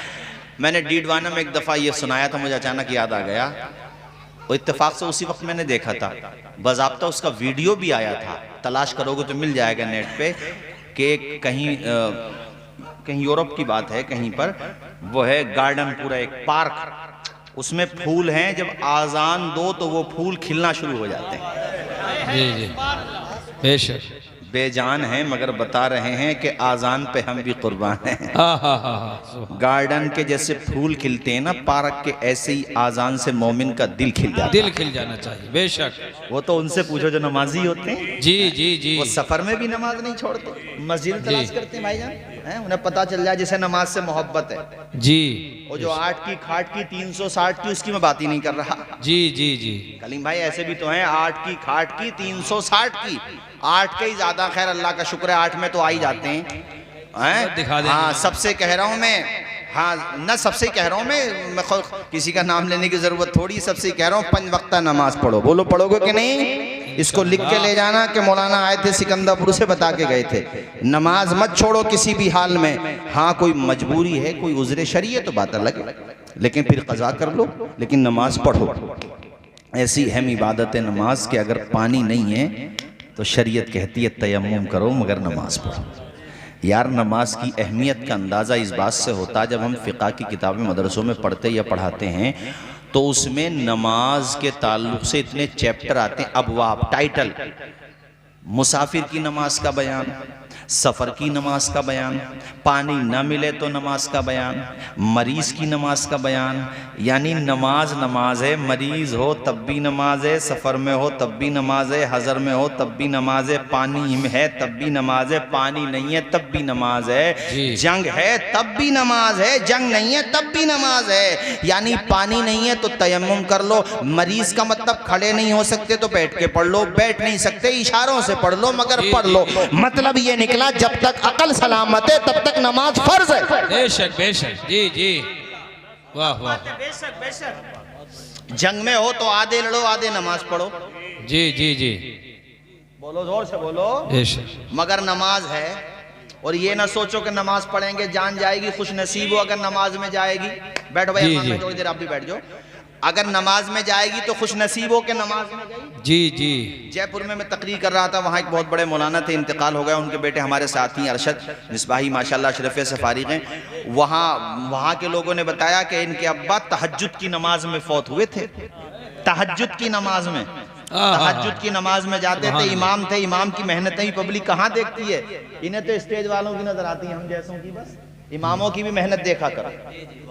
मैंने डीडवाना में एक दफा ये सुनाया था, मुझे अचानक याद आ गया। वो इत्तेफाक से उसी वक्त मैंने देखा था, बाज़ाब्ता उसका वीडियो भी आया था, तलाश करोगे तो मिल जाएगा नेट पे, कि कहीं यूरोप की बात है, कहीं पर वो है गार्डन, पूरा एक पार्क, उसमें फूल हैं, जब आज़ान दो तो वो फूल खिलना शुरू हो जाते हैं। जी जी बेशक बेजान हैं मगर बता रहे हैं कि आज़ान पे हम भी कुर्बान हैं। गार्डन के जैसे फूल खिलते हैं ना पार्क के, ऐसे ही आज़ान से मोमिन का दिल खिल जाता है। दिल खिल जाना चाहिए बेशक। वो तो उनसे पूछो जो नमाजी होते हैं। जी जी जी। वो सफर में भी नमाज नहीं छोड़ते, मस्जिद तलाश करते हैं भाईजान, हैं उन्हें पता चल जाए जिसे नमाज से मोहब्बत है। जी वो जो 8 की खाट की 360 की, उसकी मैं बात ही नहीं कर रहा। जी जी जी। कलीम भाई ऐसे भी तो हैं 8 की खाट की 360 की, 8 के ही ज्यादा, खैर अल्लाह का शुक्र है 8 में तो आ ही जाते हैं। दिखा दे। हाँ सबसे कह रहा हूँ मैं, हाँ न सबसे कह रहा हूँ मैं किसी का नाम लेने की जरूरत थोड़ी, सबसे कह रहा हूँ 5 वक्ता नमाज पढ़ो। बोलो पढ़ोगे कि नहीं? इसको लिख के ले जाना कि मौलाना आए थे सिकंदरपुर से बता के गए थे, नमाज मत छोड़ो किसी भी हाल में। हाँ कोई मजबूरी है, कोई उज़्र शरीय तो बात अलग है, लेकिन फिर कज़ा कर लो, लेकिन नमाज पढ़ो। ऐसी अहम इबादत है नमाज के, अगर पानी नहीं है तो शरीयत कहती है तयम्मुम करो मगर नमाज पढ़ो। यार नमाज की अहमियत का अंदाज़ा इस बात से होता है, जब हम फ़िक़्ह की किताबें मदरसों में पढ़ते या पढ़ाते हैं तो उसमें नमाज के ताल्लुक़ से इतने चैप्टर आते हैं, अबवाब, टाइटल, मुसाफिर की नमाज का बयान, सफ़र की नमाज का बयान, पानी न मिले तो नमाज का बयान, मरीज़ की नमाज का बयान। यानी नमाज नमाज है, मरीज़ हो तब भी नमाज है, सफ़र में हो तब भी नमाज है, हज़र में हो तब भी नमाज है, पानी में है तब भी नमाज है, पानी नहीं है तब भी नमाज है, जंग है तब भी नमाज है, जंग नहीं है तब भी नमाज है। यानी पानी नहीं है तो तयम्मुम कर लो। मरीज़ का मतलब खड़े नहीं हो सकते तो बैठ के पढ़ लो, बैठ नहीं सकते इशारों से पढ़ लो मगर पढ़ लो। मतलब ये निकला जब तक अकल सलामत है तब तक नमाज फर्ज है। बेशक बेशक। जी जी वाह वाह। बेशक बेशक। जंग में हो तो आधे लड़ो आधे नमाज पढ़ो। जी जी जी बोलो जोर से बोलो। बेशक। मगर नमाज है, और ये ना सोचो कि नमाज पढ़ेंगे जान जाएगी, खुश नसीब हो अगर नमाज में जाएगी। बैठो भाई, थोड़ी देर आप भी बैठ जाओ। अगर नमाज में जाएगी तो खुश नसीब हो के नमाज में गई। जी जी। जयपुर में मैं तकरीर कर रहा था, वहाँ एक बहुत बड़े मौलाना थे, इंतकाल हो गया, उनके बेटे हमारे साथ ही अरशद मिसबाही माशाल्लाह अशरफिया से फारिग हैं। वहाँ के लोगों ने बताया कि इनके अब्बा तहज्जुद की नमाज में फौत हुए थे। तहज्जुद की नमाज में, तहज्जुद की नमाज में जाते थे, इमाम थे, इमाम की मेहनतें ही पब्लिक कहाँ देखती है, इन्हें तो स्टेज वालों की नजर आती है, हम जैसों की बस। इमामों की भी मेहनत देखा करो,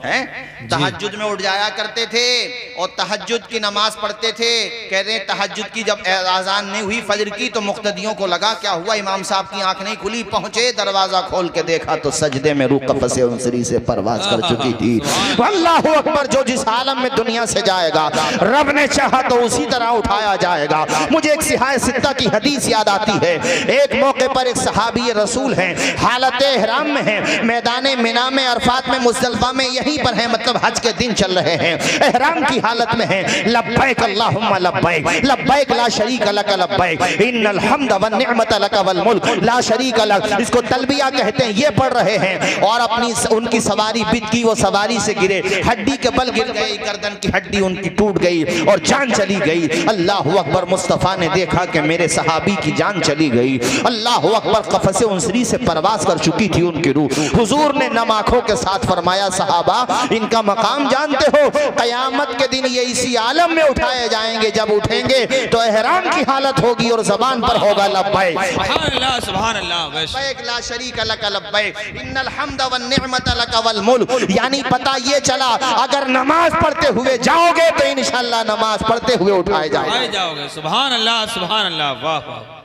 हैं? तहज्जुद में उठ जाया करते थे और तहज्जुद की नमाज पढ़ते थे। कह रहे तहज्जुद की जब आज़ान नहीं हुई फजर की तो मुक्तदियों को लगा क्या हुआ, इमाम साहब की आंख नहीं खुली, पहुंचे दरवाजा खोल के देखा तो सजदे में रूह कफ़से उनसरी से परवाज कर चुकी थी। अल्लाहु अकबर। जो जिस आलम में दुनिया से जाएगा रब ने चाहा तो उसी तरह उठाया जाएगा। मुझे एक सिहाए सित्ता की हदीस याद आती है। एक मौके पर एक सहाबी रसूल हैं, हालत एहराम में हैं, मैदान मिना में, अरफात में, मुज़दलिफा में, यहीं पर हैं, मतलब हज के दिन चल रहे हैं, एहराम की हालत में हैं। लब्बैक अल्लाहुम्मा लब्बैक, लब्बैक ला शरीक लक लब्बैक, इन्नल हम्द वन निअमत लक वल मुल्क ला शरीक लक। इसको तलबिया कहते हैं। ये पढ़ रहे हैं और अपनी उनकी सवारी बित गई, वो सवारी से गिरे, हड्डी के बल गिर गए, गर्दन की हड्डी उनकी टूट गई और जान चली गई। अल्लाहु अकबर। मुस्तफ़ा ने देखा कि मेरे सहाबी की जान चली गई। अल्लाहु अकबर। कफ़से उनसरी से परवाज कर चुकी थी उनकी रूह। हुजूर ने नम आंखों के साथ फरमाया, सहाबा इनका मकाम जानते हो? कयामत के दिन ये इसी आलम में उठाए जाएंगे, जब उठेंगे तो एहराम की हालत होगी और जबान पर होगा लब्बैक सुभान अल्लाह, सुभान अल्लाह, लब्बैक ला शरीक लक लब्बैक इन्नल हम्द वन निअमत लक वल मुल्क। यानी पता ये चला, अगर नमाज पढ़ते हुए जाओगे तो इंशाअल्लाह नमाज पढ़ते हुए उठाए जाओगे। सुभान अल्लाह, सुभान अल्लाह, वाह वाह।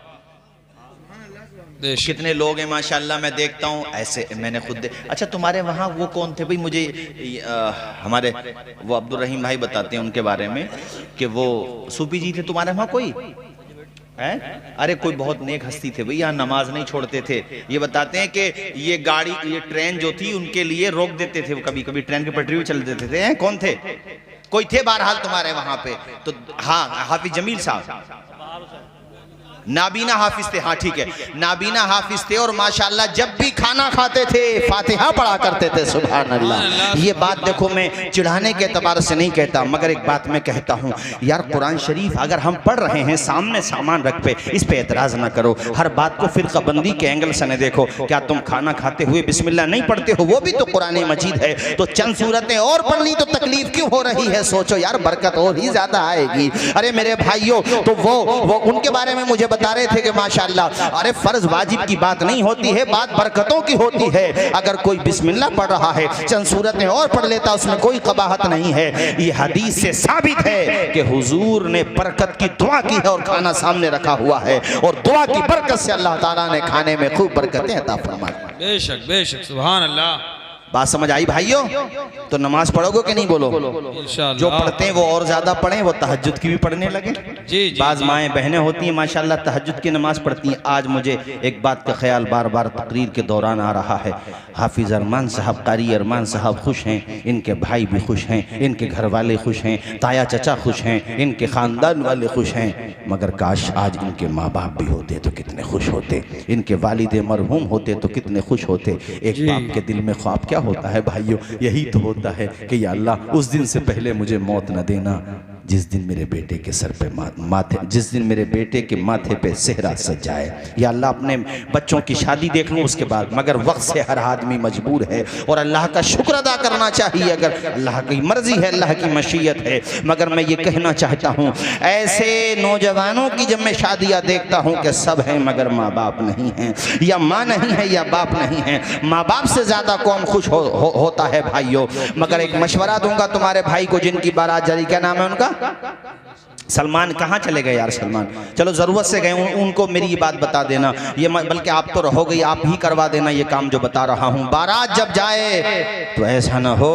कितने लोग हैं माशाल्लाह, मैं देखता हूँ ऐसे। मैंने खुद अच्छा, तुम्हारे वहाँ वो कौन थे भाई? मुझे हमारे वो अब्दुल रहीम भाई बताते हैं उनके बारे में कि वो सूफी जी थे तुम्हारे वहाँ कोई है? अरे कोई बहुत नेक हस्ती थे भैया, नमाज नहीं छोड़ते थे। ये बताते हैं कि ये गाड़ी, ये ट्रेन जो थी उनके लिए रोक देते थे, वो कभी कभी ट्रेन की पटरी भी चल देते थे। हैं? कौन थे? कोई थे बहरहाल तुम्हारे वहां पे तो? हाँ, हाफिज जमील साहब, नाबीना हाफिज थे। हाँ ठीक है, नाबीना हाफिज थे और माशाल्लाह जब भी खाना खाते थे फातिहा पढ़ा करते थे। सुभान अल्लाह। ये बात देखो, मैं चिढ़ाने के एतबार से नहीं कहता, मगर एक बात मैं कहता हूँ यार, कुरान शरीफ अगर हम पढ़ रहे हैं सामने सामान रख पे, इस पे एतराज ना करो। हर बात को फिरकाबंदी के एंगल से न देखो। क्या तुम खाना खाते हुए बिस्मिल्लाह नहीं पढ़ते हो? वो भी तो कुरान मजीद है। तो चंद सूरतें और पढ़ ली तो तकलीफ क्यों हो रही है? सोचो यार, बरकत और ही ज्यादा आएगी। अरे मेरे भाइयों, तो वो उनके बारे में मुझे बता रहे थे कि माशाल्लाह, अरे फर्ज वाजिब की बात नहीं होती है, बात बरकतों की होती है। अगर कोई बिस्मिल्लाह पढ़ रहा है, चंद सूरतें और पढ़ लेता, उसमें कोई कबाहत नहीं है। ये हदीस से साबित है कि हुजूर ने बरकत की दुआ की है और खाना सामने रखा हुआ है, और दुआ की बरकत से अल्लाह ताला ने खाने में खूब बरकतें अता फरमाई। बेशक बेशक, सुभान अल्लाह। बात समझ आई भाइयों? तो नमाज पढ़ोगे कि नहीं? बोलो। जो पढ़ते हैं वो और ज्यादा पढ़ें, वो तहज्जुद की भी पढ़ने लगे। जी, बाज माएँ बहनें होती हैं माशाल्लाह तहज्जुद की नमाज पढ़ती हैं। आज मुझे एक बात का ख्याल बार बार तकरीर के दौरान आ रहा है। हाफिज अरमान साहब, कारी अरमान साहब खुश हैं, इनके भाई भी खुश हैं, इनके घर वाले खुश हैं, ताया चचा खुश हैं, इनके खानदान वाले खुश हैं। मगर काश आज इनके माँ बाप भी होते तो कितने खुश होते, इनके वालिद मरहूम होते तो कितने खुश होते। एक बाप के दिल में ख्वाब क्या होता है भाइयों? यही तो होता है कि या अल्लाह उस दिन से पहले मुझे मौत न देना जिस दिन मेरे बेटे के सर पे माथे, जिस दिन मेरे बेटे के माथे पे सेहरा सज जाए। या अल्लाह अपने बच्चों की शादी देख लूँ उसके बाद। मगर वक्त से हर आदमी मजबूर है और अल्लाह का शुक्र अदा करना चाहिए। अगर अल्लाह की मर्जी है, अल्लाह की मशीयत है। मगर मैं ये कहना चाहता हूँ, ऐसे नौजवानों की जब मैं शादियाँ देखता हूँ कि सब हैं मगर माँ बाप नहीं हैं, या माँ नहीं है या बाप नहीं है। माँ बाप से ज़्यादा कौन खुश होता है भाइयों? मगर एक मशवरा दूंगा तुम्हारे भाई को जिनकी बारात जारी, क्या नाम है उनका? सलमान। कहाँ चले गए यार सलमान? चलो ज़रूरत से गए, उनको मेरी ये बात बता देना। ये बल्कि आप तो रहोगे, आप ही करवा देना ये काम जो बता रहा हूँ। बारात जब जाए तो ऐसा ना हो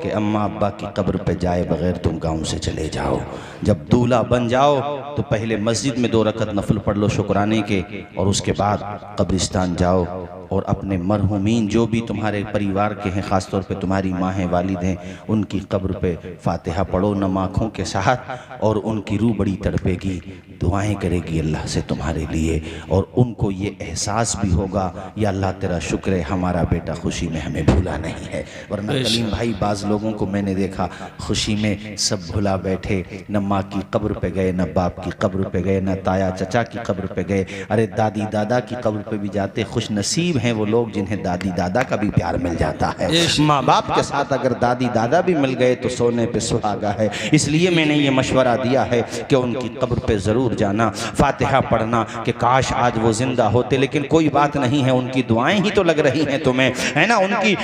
कि अम्मा अब्बा की कब्र पे जाए बगैर तुम गाँव से चले जाओ। जब दूल्हा बन जाओ तो पहले मस्जिद में 2 रकत नफल पढ़ लो शुक्राने के, और उसके बाद कब्रिस्तान जाओ और अपने मरहूमीन जो भी तुम्हारे परिवार के हैं, ख़ासतौर पे तुम्हारी माँ हैं, वालिद हैं, उनकी कब्र पे फातिहा पढ़ो नम आँखों के साथ, और उनकी रूह बड़ी तड़पेगी, दुआएं करेगी अल्लाह से तुम्हारे लिए, और उनको ये एहसास भी होगा या अल्लाह तेरा शुक्र है हमारा बेटा खुशी में हमें भूला नहीं है। वरना कलीम भाई, बाज़ लोगों को मैंने देखा खुशी में सब भुला बैठे, न माँ की कब्र पे गए, न बाप की कब्र पे गए, न ताया चचा की कब्र पे गए। अरे दादी दादा की कब्र पे भी जाते। खुश नसीब हैं वो लोग जिन्हें दादी दादा का भी प्यार मिल जाता है। माँ बाप के साथ अगर दादी दादा भी मिल गए तो सोने पे सुहागा है। इसलिए मैंने ये मशवरा दिया है कि उनकी कब्र पे ज़रूर जाना, फातिहा पढ़ना कि काश आज वो जिंदा होते। लेकिन कोई बात नहीं है, उनकी दुआएं ही तो लग रही हैं तुम्हें, है ना? उनकी,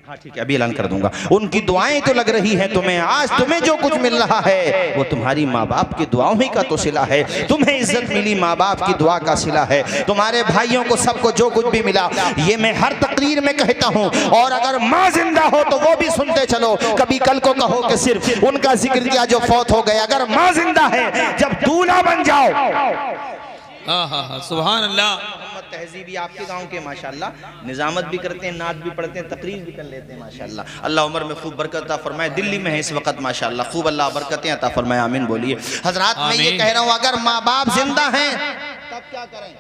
हाँ ठीक है, अभी ऐलान कर दूंगा। उनकी दुआएं तो लग रही हैं तुम्हें। आज तुम्हें जो कुछ मिल रहा है वो तुम्हारी माँ बाप की दुआओं ही का तो सिला है। तुम्हें इज्जत मिली माँ बाप की दुआ का सिला है। तुम्हारे भाइयों को सबको जो कुछ भी मिला, ये मैं हर तकरीर में कहता हूँ। और अगर माँ जिंदा हो तो वो भी सुनते चलो। कभी कल को कहो कि सिर्फ उनका जिक्र किया जो फौत हो गए। अगर माँ जिंदा है, जब दूल्हा बन जाओ, सुभान अल्लाह। तहजीबी आपके गांव के माशाल्लाह निजामत भी करते हैं, नात भी पढ़ते हैं, तकरीर भी कर लेते हैं माशाल्लाह। अल्लाह उम्र में खूब बरकत अता फरमाए। दिल्ली में है इस वक्त माशाल्लाह, खूब अल्लाह बरकतें अता फरमाए। आमीन बोलिए। हजरात मैं ये कह रहा हूँ, अगर माँ बाप जिंदा हैं तब क्या करें?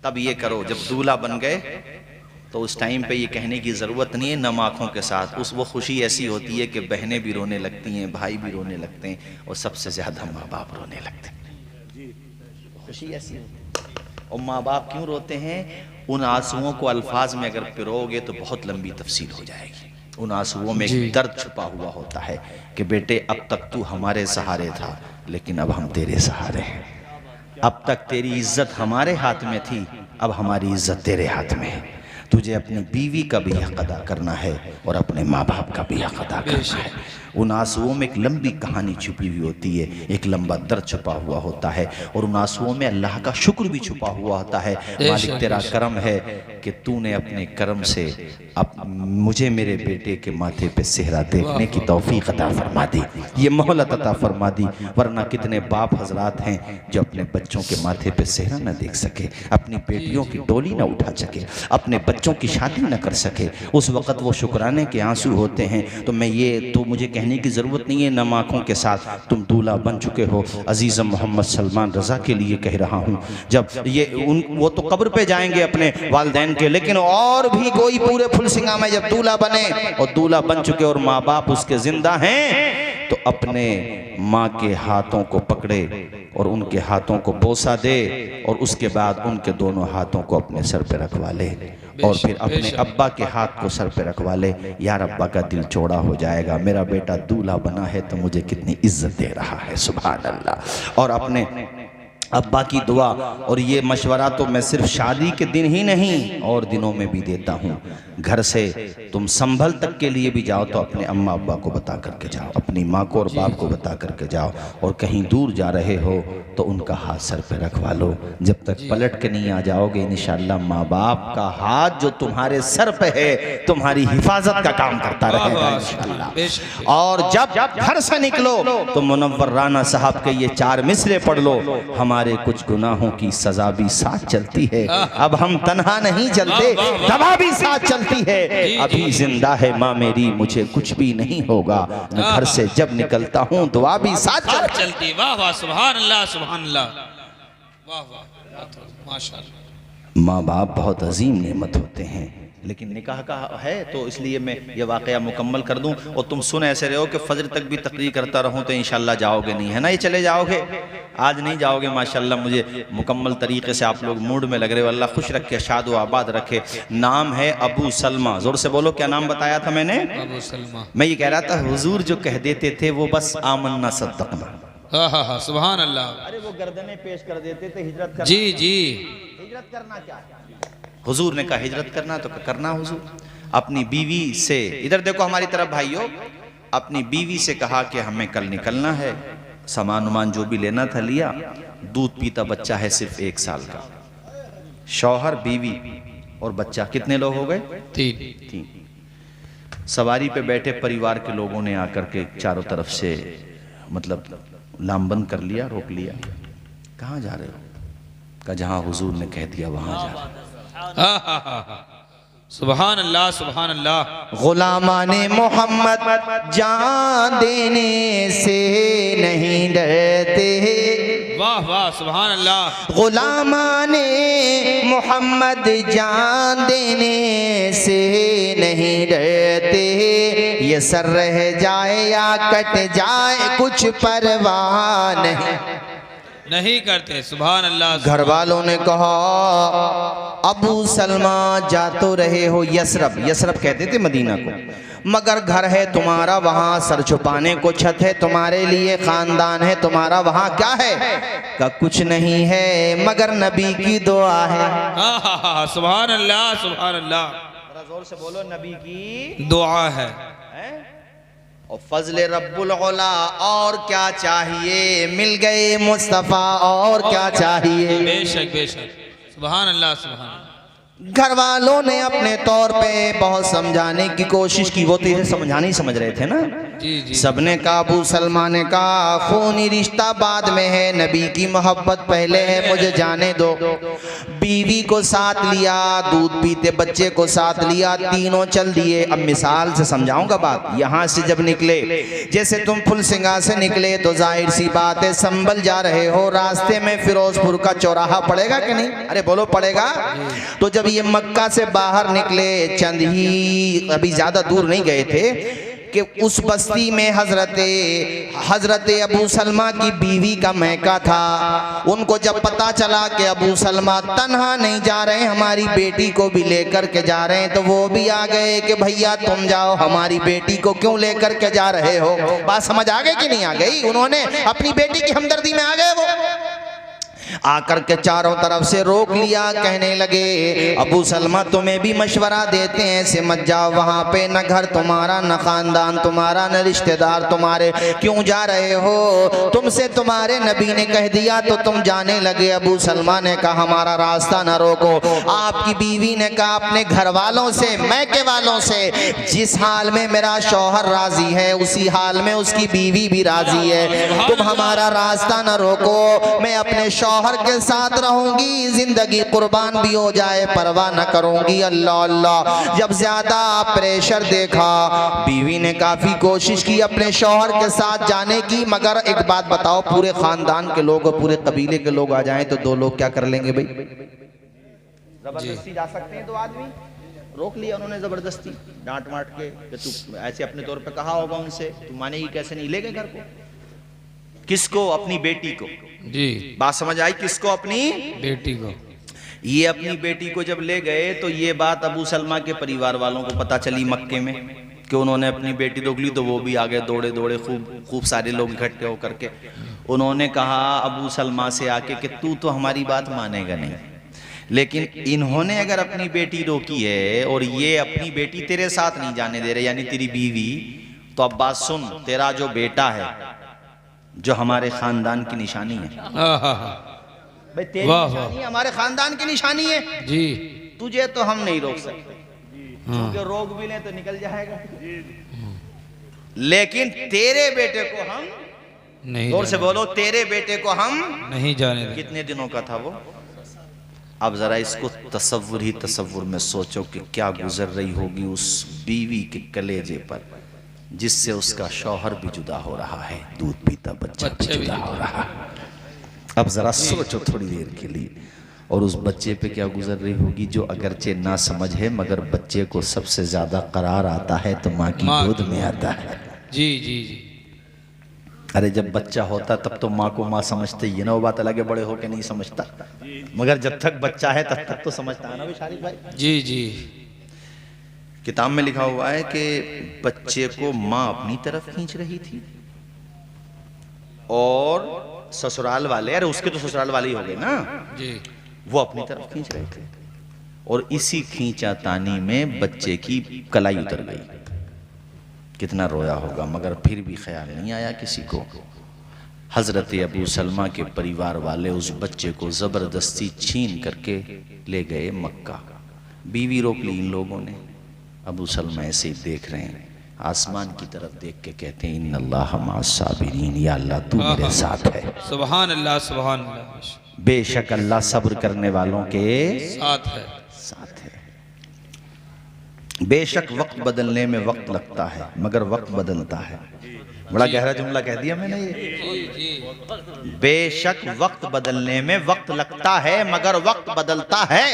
तब ये करो, जब दूल्हा बन गए तो उस टाइम पे ये कहने की ज़रूरत नहीं है नम आँखों के साथ। वो खुशी ऐसी होती है कि बहनें भी रोने लगती हैं, भाई भी रोने लगते हैं, और सबसे ज़्यादा माँ बाप रोने लगते हैं। खुशी ऐसी होती है। और माँ बाप क्यों रोते हैं? उन आंसुओं को अल्फाज में अगर पिरोगे तो बहुत लंबी तफसील हो जाएगी। उन आंसुओं में एक दर्द छुपा हुआ होता है कि बेटे अब तक तू हमारे सहारे था, लेकिन अब हम तेरे सहारे हैं। अब तक तेरी इज्जत हमारे हाथ में थी, अब हमारी इज्जत तेरे हाथ में है। तुझे अपनी बीवी का भी हक अदा करना है और अपने माँ बाप का भी हक अदा करना है। उन आंसुओं में एक लंबी कहानी छुपी हुई होती है, एक लंबा दर्द छुपा हुआ होता है, और उन आंसुओं में अल्लाह का शुक्र भी छुपा हुआ होता है। मालिक तेरा करम है कि तूने अपने करम से अब मुझे मेरे बेटे के माथे पे सेहरा देखने की तौफीक अता फरमा दी, ये मोहलत अता फरमा दी। वरना कितने बाप हजरात हैं जो अपने बच्चों के माथे पे सेहरा न देख सके, अपनी बेटियों की डोली न उठा सके, अपने बच्चों की शादी न कर सके। उस वक़्त वो शुक्राने के आंसू होते हैं। तो मैं ये तो मुझे कहने की ज़रूरत नहीं है, नम आँखों के साथ तुम दूल्हा बन चुके हो। अजीज़ मोहम्मद सलमान रज़ा के लिए कह रहा हूँ, जब ये वो तो कब्र पे जाएंगे अपने वालिदैन के, लेकिन और भी कोई पूरे फुलसिंगा में जब दूल्हा बने और दूल्हा बन चुके और माँ बाप उसके जिंदा हैं, तो अपने माँ के हाथों को पकड़े और उनके हाथों को बोसा दे, और उसके बाद उनके दोनों हाथों को अपने सर पे रखवा ले, और फिर अपने अब्बा के हाथ को सर पे रखवा ले। यार अब्बा का दिल चौड़ा हो जाएगा, मेरा बेटा दूल्हा बना है तो मुझे कितनी इज्जत दे रहा है, सुभान अल्लाह। और अपने अब्बा की दुआ, और ये मशवरा तो मैं सिर्फ शादी के दिन ही नहीं और दिनों में भी देता हूँ। घर से तुम संभल तक के लिए भी जाओ तो अपने अम्मा अब्बा को बता करके जाओ, अपनी माँ को और बाप को बता करके जाओ, और कहीं दूर जा रहे हो तो उनका हाथ सर पे रखवा लो। जब तक पलट के नहीं आ जाओगे इंशाअल्लाह माँ बाप का हाथ जो तुम्हारे सर पे है तुम्हारी हिफाजत का काम करता रहेगा इंशाअल्लाह। और जब घर से निकलो तो मुनव्वर राना साहब के ये 4 मिसरे पढ़ लो, हमारे कुछ गुनाहों की सजा भी साथ चलती है, अब हम तन्हा नहीं चलते, दवा भी साथ चलती है, अभी जिंदा है माँ मेरी मुझे कुछ भी नहीं होगा, घर से जब निकलता हूँ दुआ भी साथ चलती। वाह वाह, सुभान अल्लाह, सुभान अल्लाह, वाह वाह, माशाअल्लाह। माँ बाप बहुत अजीम नेमत होते हैं, लेकिन निकाह का है तो इसलिए मैं ये वाक़या मुकम्मल कर दूं। और तुम सुन ऐसे रहो कि फजर तक भी तकरीर करता रहूं तो इंशाल्लाह जाओगे नहीं, है ना? ये चले जाओगे, आज नहीं जाओगे माशाल्लाह। मुझे मुकम्मल तरीके से आप लोग मूड में लग रहे हो, अल्लाह खुश रखे, शाद व आबाद रखे। नाम है अबू सलमा, जोर से बोलो, क्या नाम बताया था मैंने? अबू सलमा। मैं ये कह रहा था हुजूर जो कह देते थे वो बस आमन्ना सद्दक़ना, हाँ, सुभान अल्लाह। अरे वो गर्दनें पेश कर देते थे, हिजरत करना। जी जी, हिजरत करना क्या है? हुजूर ने कहा हिजरत करना तो करना हुजूर। अपनी बीवी से, इधर देखो हमारी तरफ भाइयों, अपनी बीवी से कहा कि हमें कल निकलना है, सामान उमान जो भी लेना था लिया। दूध पीता बच्चा है सिर्फ 1 साल का, शौहर बीवी और बच्चा, कितने लोग हो गए? 3। सवारी पे बैठे परिवार के लोगों ने आकर के चारों तरफ से मतलब लामबंद कर लिया, रोक लिया। कहाँ जा रहे हो? कहा जहाँ हुजूर ने कह दिया वहां जा रहे। सुभान अल्लाह, सुभान अल्लाह। गुलामाने मोहम्मद जान देने से नहीं डरते, वाह वाह, सुभान अल्लाह। गुलामाने मोहम्मद जान देने से नहीं डरते, ये सर रह जाए या कट जाए कुछ परवाह नहीं करते। सुभान अल्लाह। घर वालों ने कहा अबू सलमा जा तो रहे हो यसरब, यसरब कहते थे मदीना को, मगर घर है तुम्हारा वहाँ, सर छुपाने को छत है तुम्हारे लिए, खानदान है तुम्हारा वहाँ, क्या है? का कुछ नहीं है मगर नबी की दुआ है। सुभान अल्लाह, सुभान अल्लाह। जोर से बोलो, नबी की दुआ है। और फजले रब्बुल औला, और क्या चाहिए? मिल गए मुस्तफ़ा, और क्या चाहिए? बेशक बेशक, सुभान अल्लाह, सुभान अल्लाह। घर वालों ने अपने तौर पे बहुत समझाने की कोशिश की, वो तो इसे समझाने ही समझ रहे थे ना। जी जी। सबने कहा, अबू सलमान ने कहा खूनी रिश्ता बाद में है, नबी की मोहब्बत पहले है, मुझे जाने दो। बीवी को साथ लिया, दूध पीते बच्चे को साथ लिया, तीनों चल दिए। अब मिसाल से समझाऊंगा बात। यहाँ से जब निकले, जैसे तुम फुलसिंगा से निकले तो जाहिर सी बात है संभल जा रहे हो, रास्ते में फिरोजपुर का चौराहा पड़ेगा कि नहीं? अरे बोलो, पड़ेगा। तो जब ये मक्का से बाहर निकले, चंद ही अभी ज्यादा दूर नहीं गए थे कि उस बस्ती में हजरत अबू सलमा की बीवी का मैका था। उनको जब पता चला कि अबू सलमा तन्हा नहीं जा रहे, हमारी बेटी को भी लेकर के जा रहे हैं, तो वो भी आ गए कि भैया तुम जाओ, हमारी बेटी को क्यों लेकर के जा रहे हो। बात समझ आ गई कि नहीं आ गई? उन्होंने अपनी बेटी की हमदर्दी में आ गए। वो आकर के चारों तरफ से रोक लिया, कहने लगे अबू सलमा तुम्हें भी मशवरा देते हैं ऐसे मत जाओ वहां पे, न घर तुम्हारा न खानदान तुम्हारा न रिश्तेदार तुम्हारे, क्यों जा रहे हो? तुमसे तुम्हारे नबी ने कह दिया तो तुम जाने लगे। अबू सलमा ने कहा हमारा रास्ता न रोको। आपकी बीवी ने कहा अपने घर वालों से, मैके वालों से, जिस हाल में मेरा शौहर राजी है उसी हाल में उसकी बीवी भी राजी है, तुम हमारा रास्ता न रोको, मैं अपने शौहर के साथ रहूंगी, जिंदगी कुर्बान भी हो जाए परवाह न करूंगी। अल्लाह अल्लाह। जब ज्यादा प्रेशर देखा, बीवी ने काफी कोशिश की अपने शौहर के साथ जाने की, मगर एक बात बताओ, पूरे खानदान के लोग पूरे कबीले के लोग आ जाएं तो दो लोग क्या कर लेंगे भाई? जबरदस्ती जा सकते हैं दो आदमी? रोक लिया उन्होंने जबरदस्ती, डांट वाट के कि तू ऐसे अपने तौर पे कहा होगा उनसे, तू मानेगी कैसे? नहीं ले गए घर को। किसको? अपनी बेटी को। जी, बात समझ आई? किसको? अपनी बेटी को। ये अपनी बेटी को जब ले गए तो ये बात अबू सलमा के परिवार वालों को पता चली मक्के में कि उन्होंने अपनी बेटी रोक ली, तो वो भी आगे दौड़े दौड़े, खूब सारे लोग इकट्ठे होकर के उन्होंने कहा अबू सलमा से आके कि तू तो हमारी बात मानेगा नहीं, लेकिन इन्होंने अगर अपनी बेटी रोकी है और ये अपनी बेटी तेरे साथ नहीं जाने दे रहे, यानी तेरी बीवी, तो अब बात सुन, तेरा जो बेटा है जो हमारे खानदान की निशानी है, भाई तेरी निशानी हमारे खानदान की निशानी है जी, तुझे तो हम नहीं रोक सकते, क्योंकि रोक भी ले तो निकल जाएगा, लेकिन तेरे बेटे को हम नहीं, जोर से बोलो, तेरे बेटे को हम नहीं जाने देंगे। कितने दिनों का था वो? अब जरा इसको तसव्वुर में सोचो कि क्या गुजर रही होगी उस बीवी के कलेजे पर, जिससे उसका शौहर भी जुदा हो रहा है, दूध पीता बच्चा भी जुदा हो रहा है। अब जरा सोचो थोड़ी देर के लिए, और उस बच्चे पे क्या गुजर रही होगी जो अगरचे ना समझ है मगर बच्चे को सबसे ज्यादा करार आता है तो माँ की गोद में आता है। जी जी जी। अरे जब बच्चा होता तब तो माँ को माँ समझते ही है ना, वो बात अलग है, बड़े होके नहीं समझता, मगर जब तक बच्चा है तब तक तो समझता है ना शारिक भाई? जी जी। किताब में लिखा हुआ है कि बच्चे को माँ अपनी तरफ खींच रही थी और ससुराल वाले, अरे उसके तो ससुराल वाले ही हो गए ना जी, वो अपनी तरफ खींच रहे थे, और इसी खींचातानी में बच्चे की कलाई उतर गई। कितना रोया होगा, मगर फिर भी ख्याल नहीं आया किसी को। हजरत अबू सलमा के परिवार वाले उस बच्चे को जबरदस्ती छीन करके ले गए मक्का। बीवी रोक ली इन लोगों ने। अबू सलमा ऐसे ही देख रहे हैं, आसमान की तरफ देख के कहते हैं इन्नल्लाह मअस-साबिरीन, या अल्लाह तू मेरे साथ है। सुभान अल्लाह, सुभान अल्लाह। बेशक अल्लाह सब्र करने वालों के साथ है, साथ है। बेशक वक्त बदलने में वक्त लगता है मगर वक्त बदलता है। बड़ा गहरा जुमला कह दिया मैंने ये। बेशक वक्त बदलने में वक्त लगता है मगर वक्त बदलता है।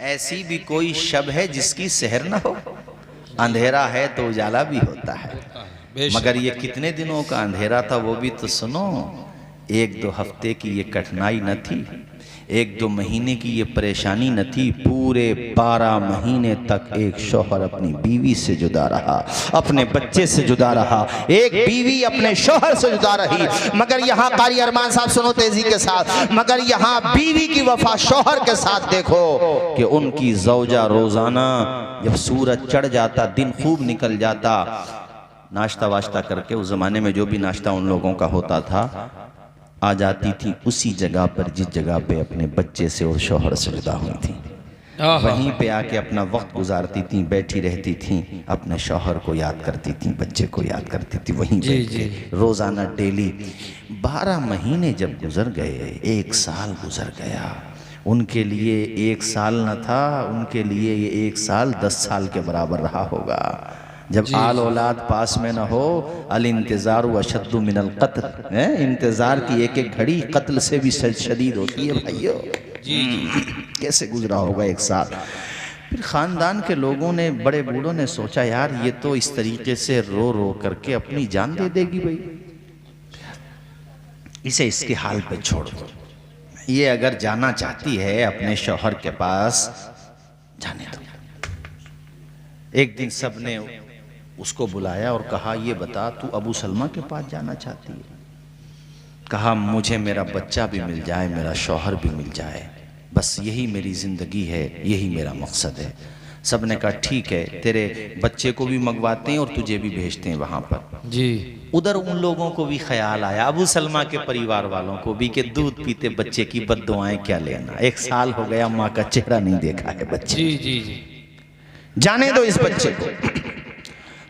ऐसी भी कोई शब है जिसकी सहर न हो, अंधेरा है तो उजाला भी होता है। मगर ये कितने दिनों का अंधेरा था वो भी तो सुनो। 1-2 हफ्ते की ये कठिनाई न थी, 1-2 महीने की ये परेशानी न थी, पूरे 12 महीने तक एक शौहर अपनी बीवी से जुदा रहा, अपने बच्चे से जुदा रहा, एक बीवी अपने शौहर से जुदा रही। मगर यहाँ कारी अरमान साहब सुनो तेजी के साथ, मगर यहाँ बीवी की वफा शौहर के साथ देखो कि उनकी ज़ौजा रोजाना जब सूरज चढ़ जाता, दिन खूब निकल जाता, नाश्ता वाश्ता करके, उस जमाने में जो भी नाश्ता उन लोगों का होता था, आ जाती थी उसी जगह पर जिस जगह पे अपने बच्चे से और शौहर से जुदा हुई थी, वहीं पे आके अपना वक्त गुजारती थी, बैठी रहती थी, अपने शौहर को याद करती थी, बच्चे को याद करती थी, वहीं बैठ के रोजाना डेली। 12 महीने जब गुजर गए, 1 साल गुजर गया। उनके लिए 1 साल न था, उनके लिए ये 1 साल 10 साल के बराबर रहा होगा। जब आल औलाद पास में न हो, अल इंतजार अशद्दु मिनल क़त्ल, इंतजार की एक घड़ी कत्ल से भी शदीद होती है भाइयों। कैसे गुजरा होगा 1 साल। फिर ख़ानदान के लोगों ने, बड़े बूढ़ों ने सोचा यार ये तो इस तरीके से रो रो करके अपनी जान दे देगी भाई, इसे इसके हाल पे छोड़ दो। ये अगर जाना चाहती है अपने शौहर के पास, जाने दो। एक दिन सबने उसको बुलाया और कहा ये बता तू अबू सलमा के पास जाना चाहती है? कहा मुझे मेरा बच्चा भी मिल जाए, मेरा शौहर भी मिल जाए, बस यही मेरी ज़िंदगी है, यही मेरा मकसद है। सब ने कहा ठीक है, तेरे बच्चे को भी मंगवाते हैं और तुझे भी भेजते हैं वहाँ पर जी। उधर उन लोगों को भी ख्याल आया, अबू सलमा के परिवार वालों को भी, कि दूध पीते बच्चे की बद्दुआएं क्या लेना, 1 साल हो गया माँ का चेहरा नहीं देखा है बच्चे, जी जी जी। जाने दो इस बच्चे को।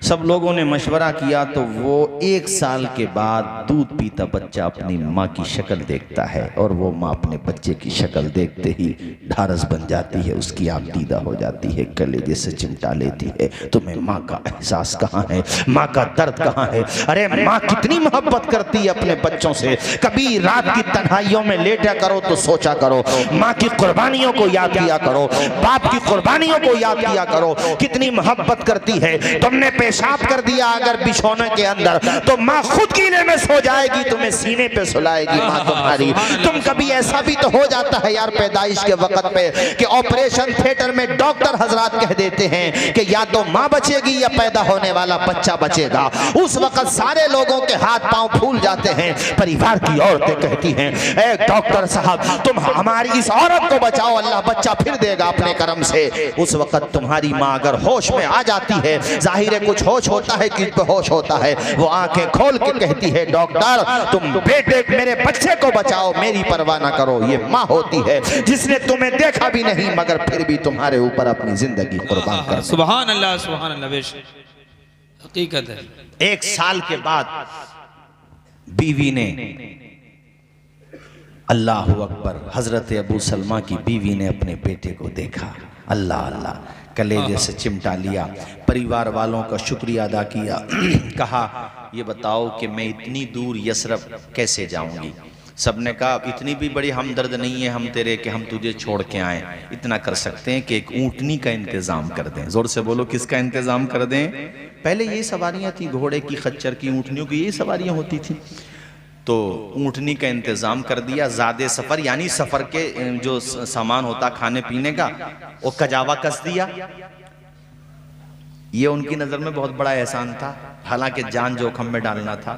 सब लोगों ने मशवरा किया तो वो 1 साल के बाद दूध पीता बच्चा अपनी माँ की शक्ल देखता है और वो माँ अपने बच्चे की शक्ल देखते ही ढारस बन जाती है, उसकी आँख दीदा हो जाती है, कलेजे से चिमटा लेती है। तुम्हें माँ का एहसास कहाँ है, माँ का दर्द कहाँ है? अरे माँ कितनी मोहब्बत करती है अपने बच्चों से। कभी रात की तन्हाइयों में लेटा करो तो सोचा करो, माँ की कुर्बानियों को याद किया करो, बाप की कुर्बानियों को याद किया करो, कितनी मोहब्बत करती है। तुमने पेशाब कर दिया अगर बिछौने के अंदर तो माँ खुद कीले में सो जाएगी, तुम्हें सीने पे सुलाएगी माँ तुम्हारी। तुम कभी ऐसा भी तो हो जाता है यार पैदाइश के वक्त पे कि ऑपरेशन थिएटर में डॉक्टर हजरात कह देते हैं कि या तो माँ बचेगी या पैदा होने वाला बच्चा बचेगा। उस वक्त सारे लोगों के हाथ पांव फूल जाते हैं। परिवार की औरतें कहती हैं ए डॉक्टर साहब तुम हमारी इस औरत को बचाओ, अल्लाह बच्चा फिर देगा अपने करम से। उस वक्त तुम्हारी माँ अगर होश में आ जाती है, जाहिर है कुछ होश होता है, किस पे होश होता है, वो आंखें खोल के कहती है डॉक्टर तुम बेटे मेरे बच्चे को बचाओ, मेरी परवाह ना करो। ये माँ होती है जिसने तुम्हें देखा भी नहीं मगर फिर भी तुम्हारे ऊपर अपनी जिंदगी कुर्बान कर। सुभान अल्लाह सुभान अल्लाह, बेशक हकीकत है। 1 साल के बाद बीवी ने, अल्लाह अकबर, हजरत अबू सलमा की बीवी ने अपने बेटे को देखा, अल्लाह अल्लाह, कलेजे से चिमटा लिया, परिवार वालों का शुक्रिया अदा किया। कहा ये बताओ कि मैं इतनी दूर यसरफ कैसे जाऊंगी? सबने कहा इतनी भी बड़ी हमदर्द नहीं है हम तेरे कि हम तुझे छोड़ के आए, इतना कर सकते हैं कि एक ऊँटनी का इंतजाम कर दें। जोर से बोलो किसका इंतजाम कर दें? पहले यही सवारियां थी, घोड़े की, खच्चर की, ऊँटनियों की, यही सवारियां होती थी। तो ऊँटनी का इंतज़ाम कर दिया। ज़्यादा सफ़र यानी सफ़र के जो सामान होता खाने पीने का वो कजावा कस दिया। ये उनकी नज़र में बहुत बड़ा एहसान था, हालांकि जान जोखम में डालना था।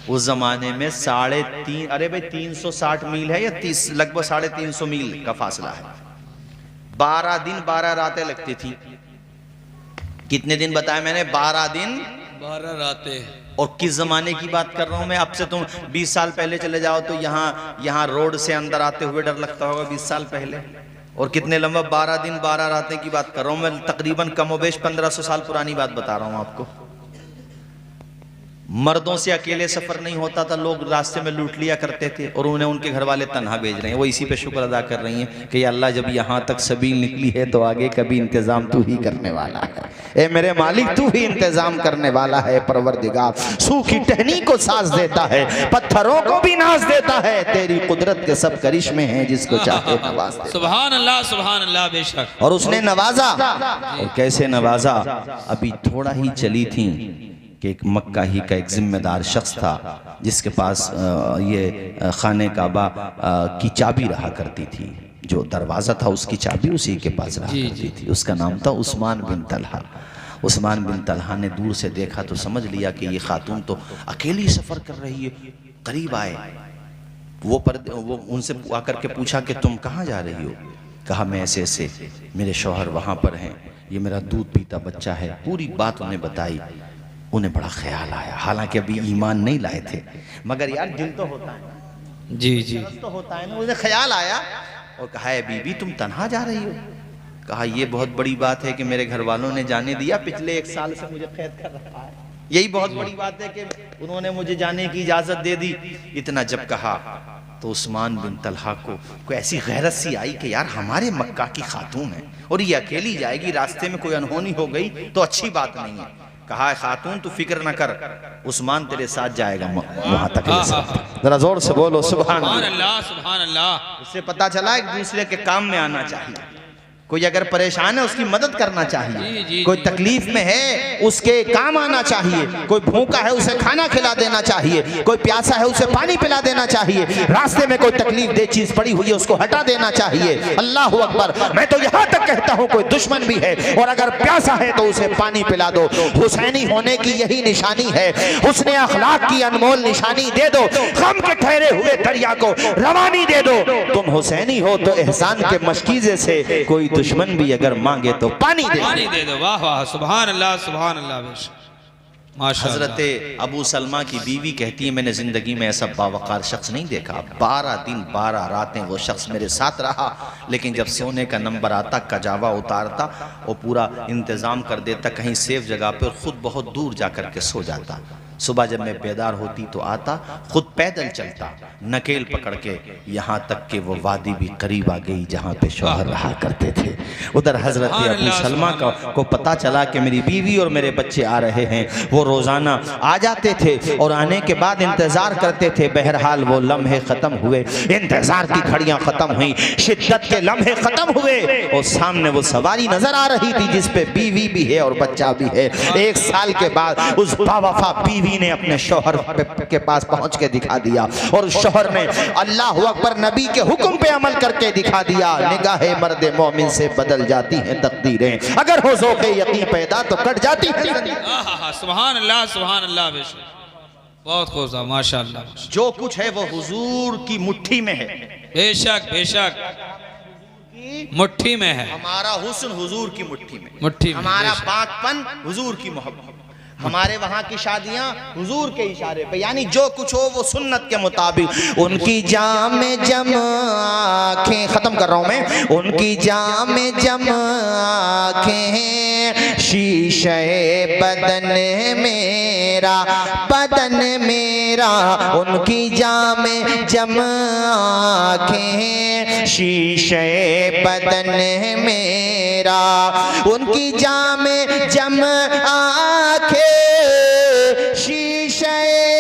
उस ज़माने में 3.5 अरे भाई 360 मील है या 30 लगभग 350 मील का फासला है। 12 दिन 12 रातें लगती थी। कितने दिन बताया मैंने? 12 दिन 12 रातें। और किस जमाने की बात कर रहा हूं मैं? अब से तुम 20 साल पहले चले जाओ तो यहाँ रोड से अंदर आते हुए डर लगता होगा 20 साल पहले। और कितने लंबा 12 दिन 12 रातें की बात कर रहा हूं मैं, तकरीबन कमोबेश 1500 साल पुरानी बात बता रहा हूं आपको। मर्दों से अकेले सफर नहीं होता था, लोग रास्ते में लूट लिया करते थे और उन्हें उनके घर वाले तन्हा भेज रहे हैं। वो इसी पे शुक्र अदा कर रही हैं कि अल्लाह जब यहाँ तक सबील निकली है तो आगे कभी इंतजाम तू ही करने वाला है। ए मेरे मालिक तू ही इंतजाम करने वाला है परवरदिगार। सूखी टहनी को साज देता है, पत्थरों को भी नाज देता है, तेरी कुदरत के सब करिश्मे हैं जिसको चाहे नवाज दे। सुभान अल्लाह बेशक। और उसने नवाजा, और कैसे नवाजा? अभी थोड़ा ही चली थी कि एक मक्का ही का एक जिम्मेदार शख्स था जिसके पास ये खाने काबा की चाबी रहा करती थी, जो दरवाज़ा था उसकी चाबी उसी के पास रहा करती थी। उसका नाम था उस्मान बिन तलहा। उस्मान बिन तलहा ने दूर से देखा तो समझ लिया कि ये खातून तो अकेली सफ़र कर रही है। करीब आए, वो उनसे आकर के पूछा कि तुम कहाँ जा रही हो? कहा मैं ऐसे ऐसे, मेरे शौहर वहाँ पर हैं, ये मेरा दूध पीता बच्चा है। पूरी बात उन्हें बताई। उन्हें बड़ा ख्याल आया, हालांकि अभी ईमान नहीं लाए थे, मगर यार दिल तो होता है। जी जी तो होता है ना। उन्हें ख्याल आया और कहा है बीबी तुम तन्हा जा रही हो? कहा ये बहुत बड़ी बात है कि मेरे घर वालों ने जाने दिया, पिछले 1 साल से मुझे कैद कर रखा है। यही बहुत बड़ी बात है कि उन्होंने मुझे जाने की इजाजत दे दी। इतना जब कहा तो उस्मान बिन तलहा को ऐसी गैरत सी आई कि यार हमारे मक्का की खातून है और ये अकेली जाएगी, रास्ते में कोई अनहोनी हो गई तो अच्छी बात नहीं है। कहा है खातून तू फिक्र न कर, उस्मान तेरे साथ जाएगा वहां तक। जरा जोर से बोलो सुभान अल्लाह। सुभान अल्लाह। इससे पता चला एक दूसरे के काम में आना चाहिए। कोई अगर परेशान है उसकी मदद करना जी, चाहिए, जी, कोई जी। तकलीफ में है उसके काम आना चाहिए, कोई भूखा है उसे खाना खिला देना चाहिए, कोई प्यासा है उसे पानी पिला देना चाहिए, रास्ते में कोई तकलीफ दे चीज पड़ी हुई है उसको हटा देना चाहिए। अल्लाह अकबर। मैं तो यहाँ तक कहता हूँ कोई दुश्मन भी है और अगर प्यासा है तो उसे पानी पिला दो। हुसैनी होने की यही निशानी है, हुस्ने अखलाक की अनमोल निशानी दे दो, गम के ठहरे हुए दरिया को रवानी दे दो। तुम हुसैनी हो तो एहसान के मशकीजे से कोई दुश्मन भी अगर मांगे तो पानी दे। पानी दे दो। वाह वाह, सुभान अल्लाह सुभान अल्लाह, माशाअल्लाह। हजरत अबू सलमा की बीवी कहती है मैंने ज़िंदगी में ऐसा बावकार शख्स नहीं देखा। 12 दिन 12 रातें वो शख्स मेरे साथ रहा, लेकिन जब सोने का नंबर आता कजावा उतारता और पूरा इंतज़ाम कर देता कहीं सेफ जगह पर, खुद बहुत दूर जा कर के सो जाता। सुबह जब मैं बेदार होती तो आता, खुद पैदल चलता, नकेल पकड़ के, यहाँ तक कि वो वादी भी करीब आ गई जहाँ पे शौहर रहा करते थे। उधर हजरत अबू सलमा को पता चला कि मेरी बीवी और मेरे बच्चे आ रहे हैं। वो रोज़ाना आ जाते थे और आने के बाद इंतज़ार करते थे। बहरहाल वो लम्हे ख़त्म हुए, इंतज़ार की घड़ियाँ ख़त्म हुई, शिद्दत के लम्हे ख़त्म हुए और सामने वो सवारी नज़र आ रही थी जिस पे बीवी भी है और बच्चा भी है। 1 साल के बाद उस बावफा बीवी ने अपने शौहर के पास पहुंच के दिखा दिया और शौहर ने अल्लाह अकबर नबी के हुक्म पे अमल करके दिखा दिया। निगाहे मर्द मोमिन से बदल जाती हैं तकदीरें, अगर हो ज़ौक़े यकीन पैदा तो कट जाती है। सुभान अल्लाह सुभान अल्लाह, बहुत खूब, माशाअल्लाह। जो कुछ है वो हुजूर की मुट्ठी में है। बेशक बेशक मुट्ठी में है। हमारा हुस्न हुजूर की मुट्ठी में, मुट्ठी में, हमारा बेशक। पाकपन हुजूर की मोहब्बत, हमारे वहाँ की शादियाँ हुजूर के इशारे पे, यानी जो कुछ हो वो सुन्नत के मुताबिक। उनकी जाम जम आँखें, खत्म कर रहा हूं मैं, उनकी जाम जम आँखें, शीशे बदन मेरा, बदन मेरा। उनकी जाम जम आँखें, शीशे बदन मेरा। उनकी जाम जम आँखें, शीशे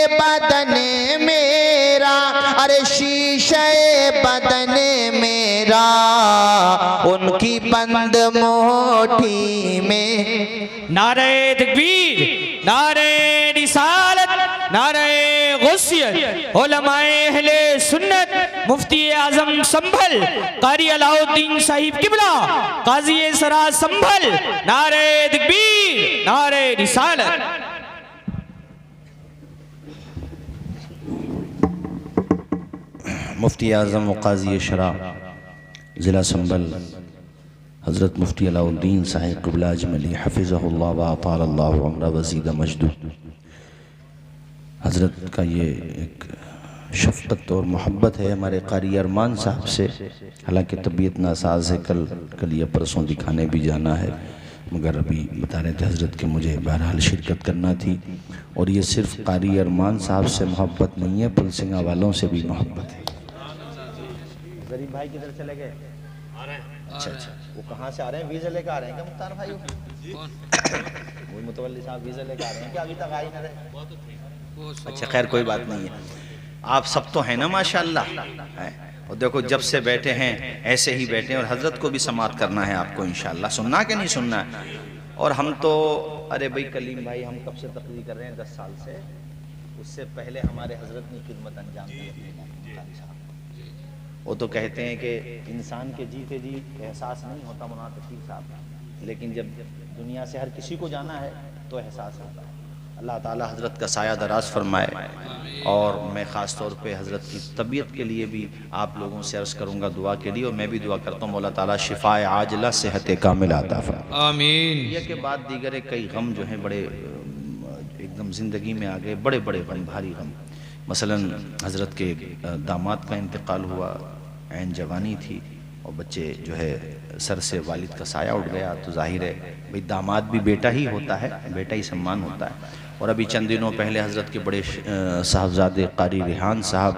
बदन मेरा, अरे शीशे बदन मेरा। उनकी बंद मोटी में नारे तकबीर, नारे रिसालत, नारे गौसियत, उलमाए अहले सुन्नत, मुफ्ती आजम संभल, कारी अलाउद्दीन साहिब किबला, काजी सरा संभल, नारे तकबीर, नारे रिसालत। मुफ्ती आज़म व क़ाज़ी शरा ज़िला संभल हज़रत मुफ्ती अलाउद्दीन साहिब क़िबला अजमली हफ़िज़हुल्लाह व अतालल्लाहु उम्रह व ज़ीद मजदू। हज़रत का ये एक शफ़क़त और मोहब्बत है हमारे क़ारी अरमान साहब से। हालांकि तबीयत नासाज है, कल या परसों दिखाने भी जाना है, मगर अभी बता रहे थे हज़रत के मुझे बहरहाल शिरकत करना थी। और ये सिर्फ़ क़ारी अरमान साहब से मोहब्बत नहीं है, पुलसिंगा वालों से भी मोहब्बत है। गरीब भाई किधर चले गए? अच्छा अच्छा, वो कहाँ से आ रहे हैं? वीज़ा लेकर आ रहे हैं क्या मुख्तार भाई? वही मुतवल्ली साहब वीज़ा लेकर आ रहे हैं क्या? अभी तक आ ही ना रहे। अच्छा खैर कोई बात नहीं है, आप सब तो हैं ना माशाअल्लाह है। और देखो जब से बैठे हैं ऐसे ही बैठे हैं, और हजरत को भी समात करना है आपको इंशाअल्लाह। सुनना कि नहीं सुनना है? और हम तो अरे भाई कलीम भाई, हम कब से तकरीर कर रहे हैं? 10 साल से। उससे पहले हमारे हजरत ने खिदमत अंजाम दी। वो तो कहते हैं कि इंसान के जीते जी एहसास नहीं होता मुनाफिक साहब, लेकिन जब दुनिया से हर किसी को जाना है तो एहसास होता है। अल्लाह ताला हज़रत का साया दराज फरमाए। और मैं ख़ास तौर पे हज़रत की तबीयत के लिए भी आप लोगों से अर्ज़ करूँगा दुआ के लिए, और मैं भी दुआ करता हूँ मौला ताला शिफ़ाए आजिला सेहत कामिल अता फरमाए। आमीन। ये के बाद दीगर कई गम जो हैं बड़े एकदम ज़िंदगी में आ गए, बड़े बड़े गम, भारी गम। मसलन हज़रत के दामाद का इंतकाल हुआ, ऐन जवानी थी और बच्चे जो है सर से वालिद का साया उठ गया। तो जाहिर है भाई दामाद भी बेटा ही होता है, बेटा ही सम्मान होता है। और अभी चंद दिनों पहले हज़रत के बड़े साहबजादे क़ारी रिहान साहब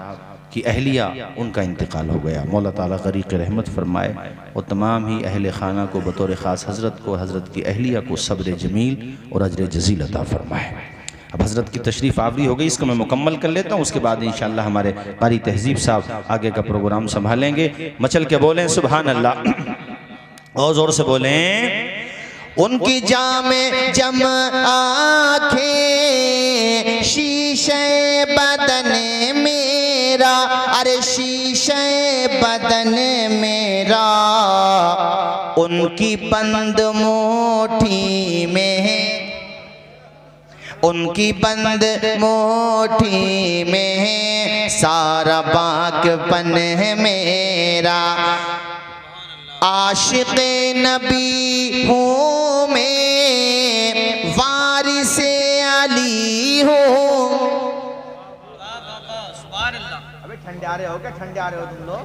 की अहलिया, उनका इंतकाल हो गया। मौला ताला ग़रीक़ रहमत फरमाए और तमाम ही अहले खाना को बतौर ख़ास हज़रत को, हज़रत की अहलिया को सब्र जमील और अजर जज़ील अता फरमाए। अब हज़रत की तशरीफ़ आवरी हो गई, इसको मैं मुकम्मल कर लेता हूँ। उसके बाद इंशाअल्लाह हमारे क़ारी तहज़ीब साहब आगे का प्रोग्राम संभालेंगे। मचल के बोलें सुबहान अल्लाह। और जोर से बोलें। उनकी जामे जम आँखें शीशे बदन मेरा, अरे शीशे बदन मेरा, उनकी बंद मुट्ठी में, उनकी बंद मुट्ठी में सारा बाकपन है मेरा। आशिक़े नबी हूँ मैं, वारिसे अली हूँ। अबे ठंडे आ रहे हो क्या? ठंडे आ रहे हो तुम लोग?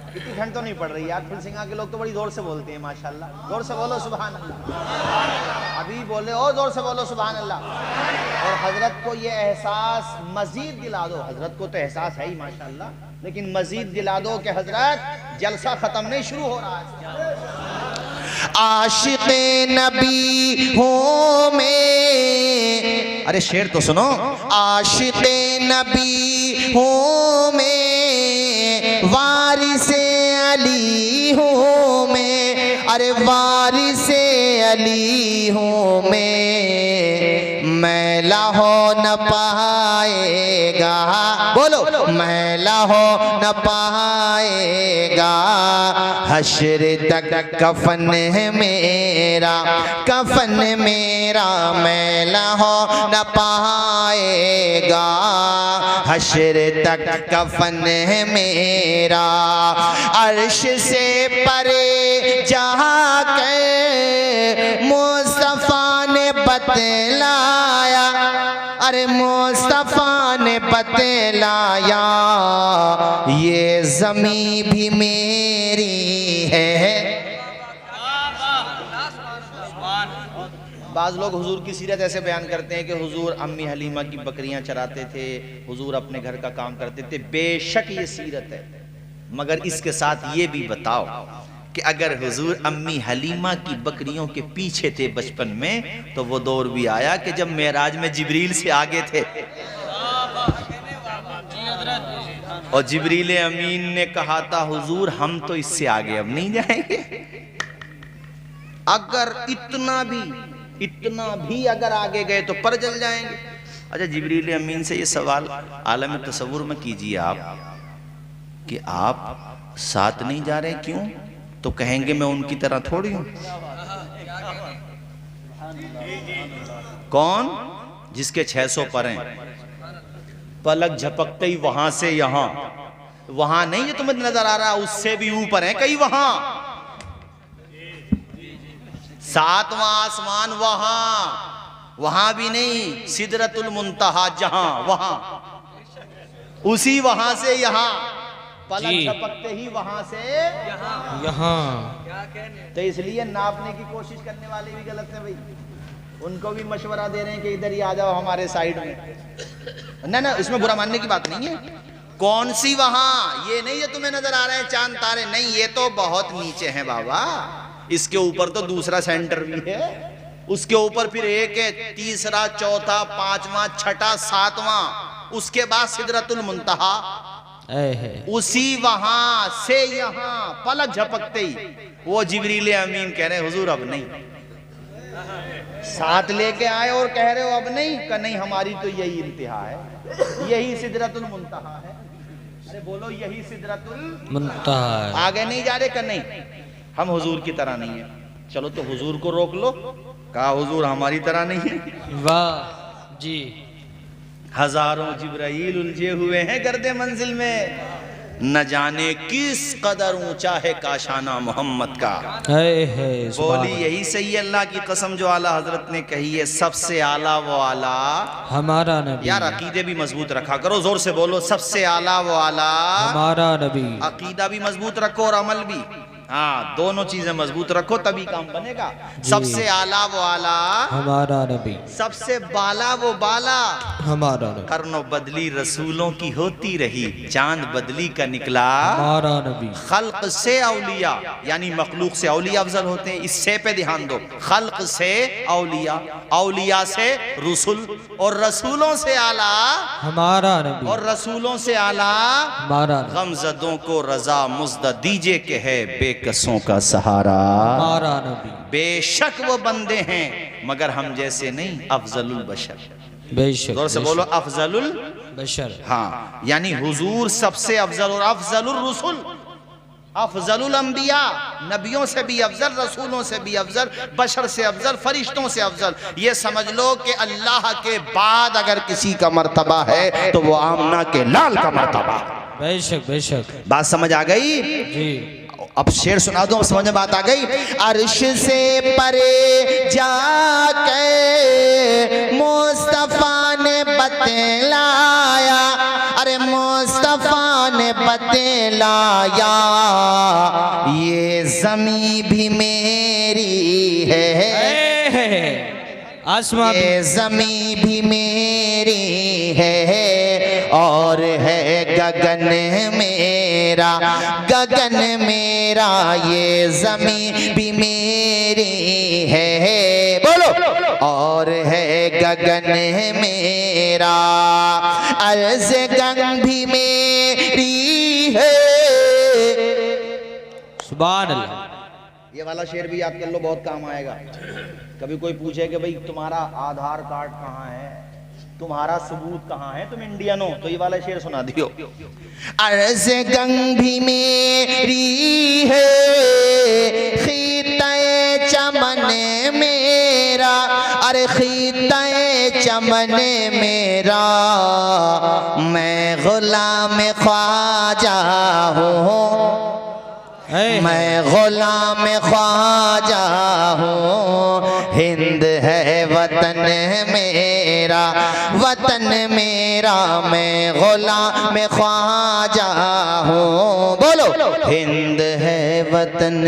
इतनी ठंड तो नहीं पड़ रही यार। फुलसिंगा के लोग तो बड़ी जोर से बोलते हैं माशाल्लाह। जोर से बोलो सुभान अल्लाह। अभी बोले और जोर से बोलो सुभान अल्लाह। और हजरत को ये एहसास मजीद दिला दो। हजरत को तो एहसास है ही माशाल्लाह, लेकिन मजीद दिला दो कि हजरत जलसा खत्म नहीं शुरू हो रहा है। आशिक़े नबी हूँ मैं, अरे शेर तो सुनो। आशिक़े नबी हूँ मैं, वारिसे अली हूँ मैं, अरे वारिसे अली हूँ मैला हो न पाएगा, बोलो मैला हो न पाएगा, हश्र तक कफन है मेरा, कफन मेरा मैला हो न पाएगा, हश्र तक कफन है मेरा। अर्श से परे जहाँ के मुस्तफा ने बतलाया, अरे मुस्तफा ने बतलाया, ये ज़मीं भी मेरी है। बाज़ लोग हुजूर की सीरत ऐसे बयान करते हैं कि हुजूर अम्मी हलीमा की बकरियां चराते थे, हुजूर अपने घर का काम करते थे। बेशक ये सीरत है, मगर इसके साथ ये भी बताओ कि अगर हुजूर अम्मी हलीमा की बकरियों के पीछे थे बचपन में, तो वो दौर भी आया कि जब मेराज में जिब्रील से आगे थे और जिब्रील अमीन ने कहा था हुजूर हम तो इससे आगे अब नहीं जाएंगे। अगर इतना भी अगर आगे गए तो पर जल जाएंगे। अच्छा, जिब्रील अमीन से ये सवाल आलम तसव्वुर में कीजिए आप कि आप साथ नहीं जा रहे क्यों? तो कहेंगे मैं उनकी तरह थोड़ी हूं। कौन? जिसके 600 पर हैं, पलक झपकते ही वहां से यहां, वहां नहीं जो तुम्हें नजर आ रहा, उससे भी ऊपर है कहीं, वहां 7वां आसमान, वहां भी नहीं, सिदरतुल मुंतहा जहां, वहां उसी वहां से यहां, पलक झपकते ही वहां से यहाँ। तो इसलिए नापने की कोशिश करने वाले भी गलत है भाई। उनको भी मशवरा दे रहे हैं कि इधर ही आ जाओ हमारे साइड में। ना इसमें बुरा मानने की बात नहीं है। कौन सी वहां? ये नहीं है तुम्हें नजर आ रहे हैं चांद तारे, नहीं, ये तो बहुत नीचे हैं बाबा। इसके ऊपर तो दूसरा सेंटर भी है, उसके ऊपर फिर एक है, तीसरा, चौथा, पांचवा, छठा, सातवां, उसके बाद सिदरतुल मुंतहा, उसी वहां से यहां पलक झपकते ही वो जिब्रील अमीन कह रहे हुजूर अब नहीं, साथ लेके आए और कह रहे हो अब नहीं? का नहीं, हमारी तो यही इंतहा है, यही सिदरतुल मुंतहा है। अरे बोलो यही सिदरतुल मुंतहा। आगे नहीं जा रहे? का नहीं, हम हुजूर की तरह नहीं है। चलो तो हुजूर को रोक लो। कहा हुजूर हमारी तरह नहीं है। वाह जी। हजारों जिब्राइल उलझे हुए हैं गर्दे मंजिल में, न जाने किस कदर ऊंचा है काशाना मोहम्मद का। बोली यही सही अल्लाह की कसम जो आला हजरत ने कही है, सबसे आला वो आला हमारा नबी। यार अकीदे भी मजबूत रखा करो, जोर से बोलो, सबसे आला वो आला हमारा नबी। अकीदा भी मजबूत रखो और अमल भी, हाँ दोनों चीजें मजबूत रखो तभी काम बनेगा। सबसे आला वो आला हमारा नबी, सबसे बाला वो बाला हमारा नबी। करनो बदली रसूलों की होती रही, चांद बदली का निकला हमारा नबी। खल्क से औलिया, यानी मखलूक से औलिया अफजल होते हैं, इससे पे ध्यान दो। खल्क से औलिया, औलिया से रसूल, और रसूलों से आला हमारा नबी, और रसूलों से आला हमारा नबी। गमजदों को रजा मुज़्द दीजे के है बेकसों का सहारा। हमारा नबी। बेशक वो बंदे हैं मगर हम जैसे नहीं, अफजलुल बशर। बेशक। जोर से बोलो, अफजलुल बशर। हाँ, यानी हुजूर सबसे अफजल और अफजलुर रसूल, अफजलुल अंबिया, नबियों से भी अफजल, रसूलों से भी अफजल, बशर से अफजल, फरिश्तों से अफजल। ये समझ लो कि अल्लाह के बाद अगर किसी का मर्तबा है तो वो आमना के लाल का मर्तबा है। बेशक बेशक। बात समझ आ गई? जी। अब शेर सुना दो, समझ में बात आ गई? अर्श से परे जाके मुस्तफा ने बतलाया, अरे मुस्तफा ने बतलाया, ये ज़मीं भी मेरी है, आसमां भी। ये ज़मीं भी मेरी है, और है गगन मेरा, गगन मेरा, ये ज़मीं भी मेरी है, बोलो, और है गगन मेरा, अर्ज़ गंग भी मेरी है। सुभान अल्लाह। ये वाला शेर भी याद कर लो, बहुत काम आएगा। कभी कोई पूछे कि भाई तुम्हारा आधार कार्ड कहाँ है, तुम्हारा सबूत कहाँ है, तुम इंडियन हो, तो ये वाला शेर सुना दियो। अर्ज़ गंग भी मेरी है, खीते चमन मेरा, अरे खीते चमन मेरा, मैं गुलाम ख्वाजा हूँ, मैं गुलाम ख्वाजा हूँ, हिंद है वतन मेरा, वतन मेरा, मैं गुलाम ख्वाजा हूँ, बोलो, हिंद है वतन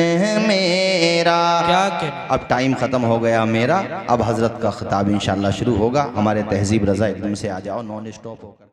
मेरा। क्या कहना। अब टाइम ख़त्म हो गया मेरा, अब हज़रत का ख़िताब इंशाअल्लाह शुरू होगा। हमारे तहज़ीब रज़ा एकदम से आ जाओ, नॉन स्टॉप होकर।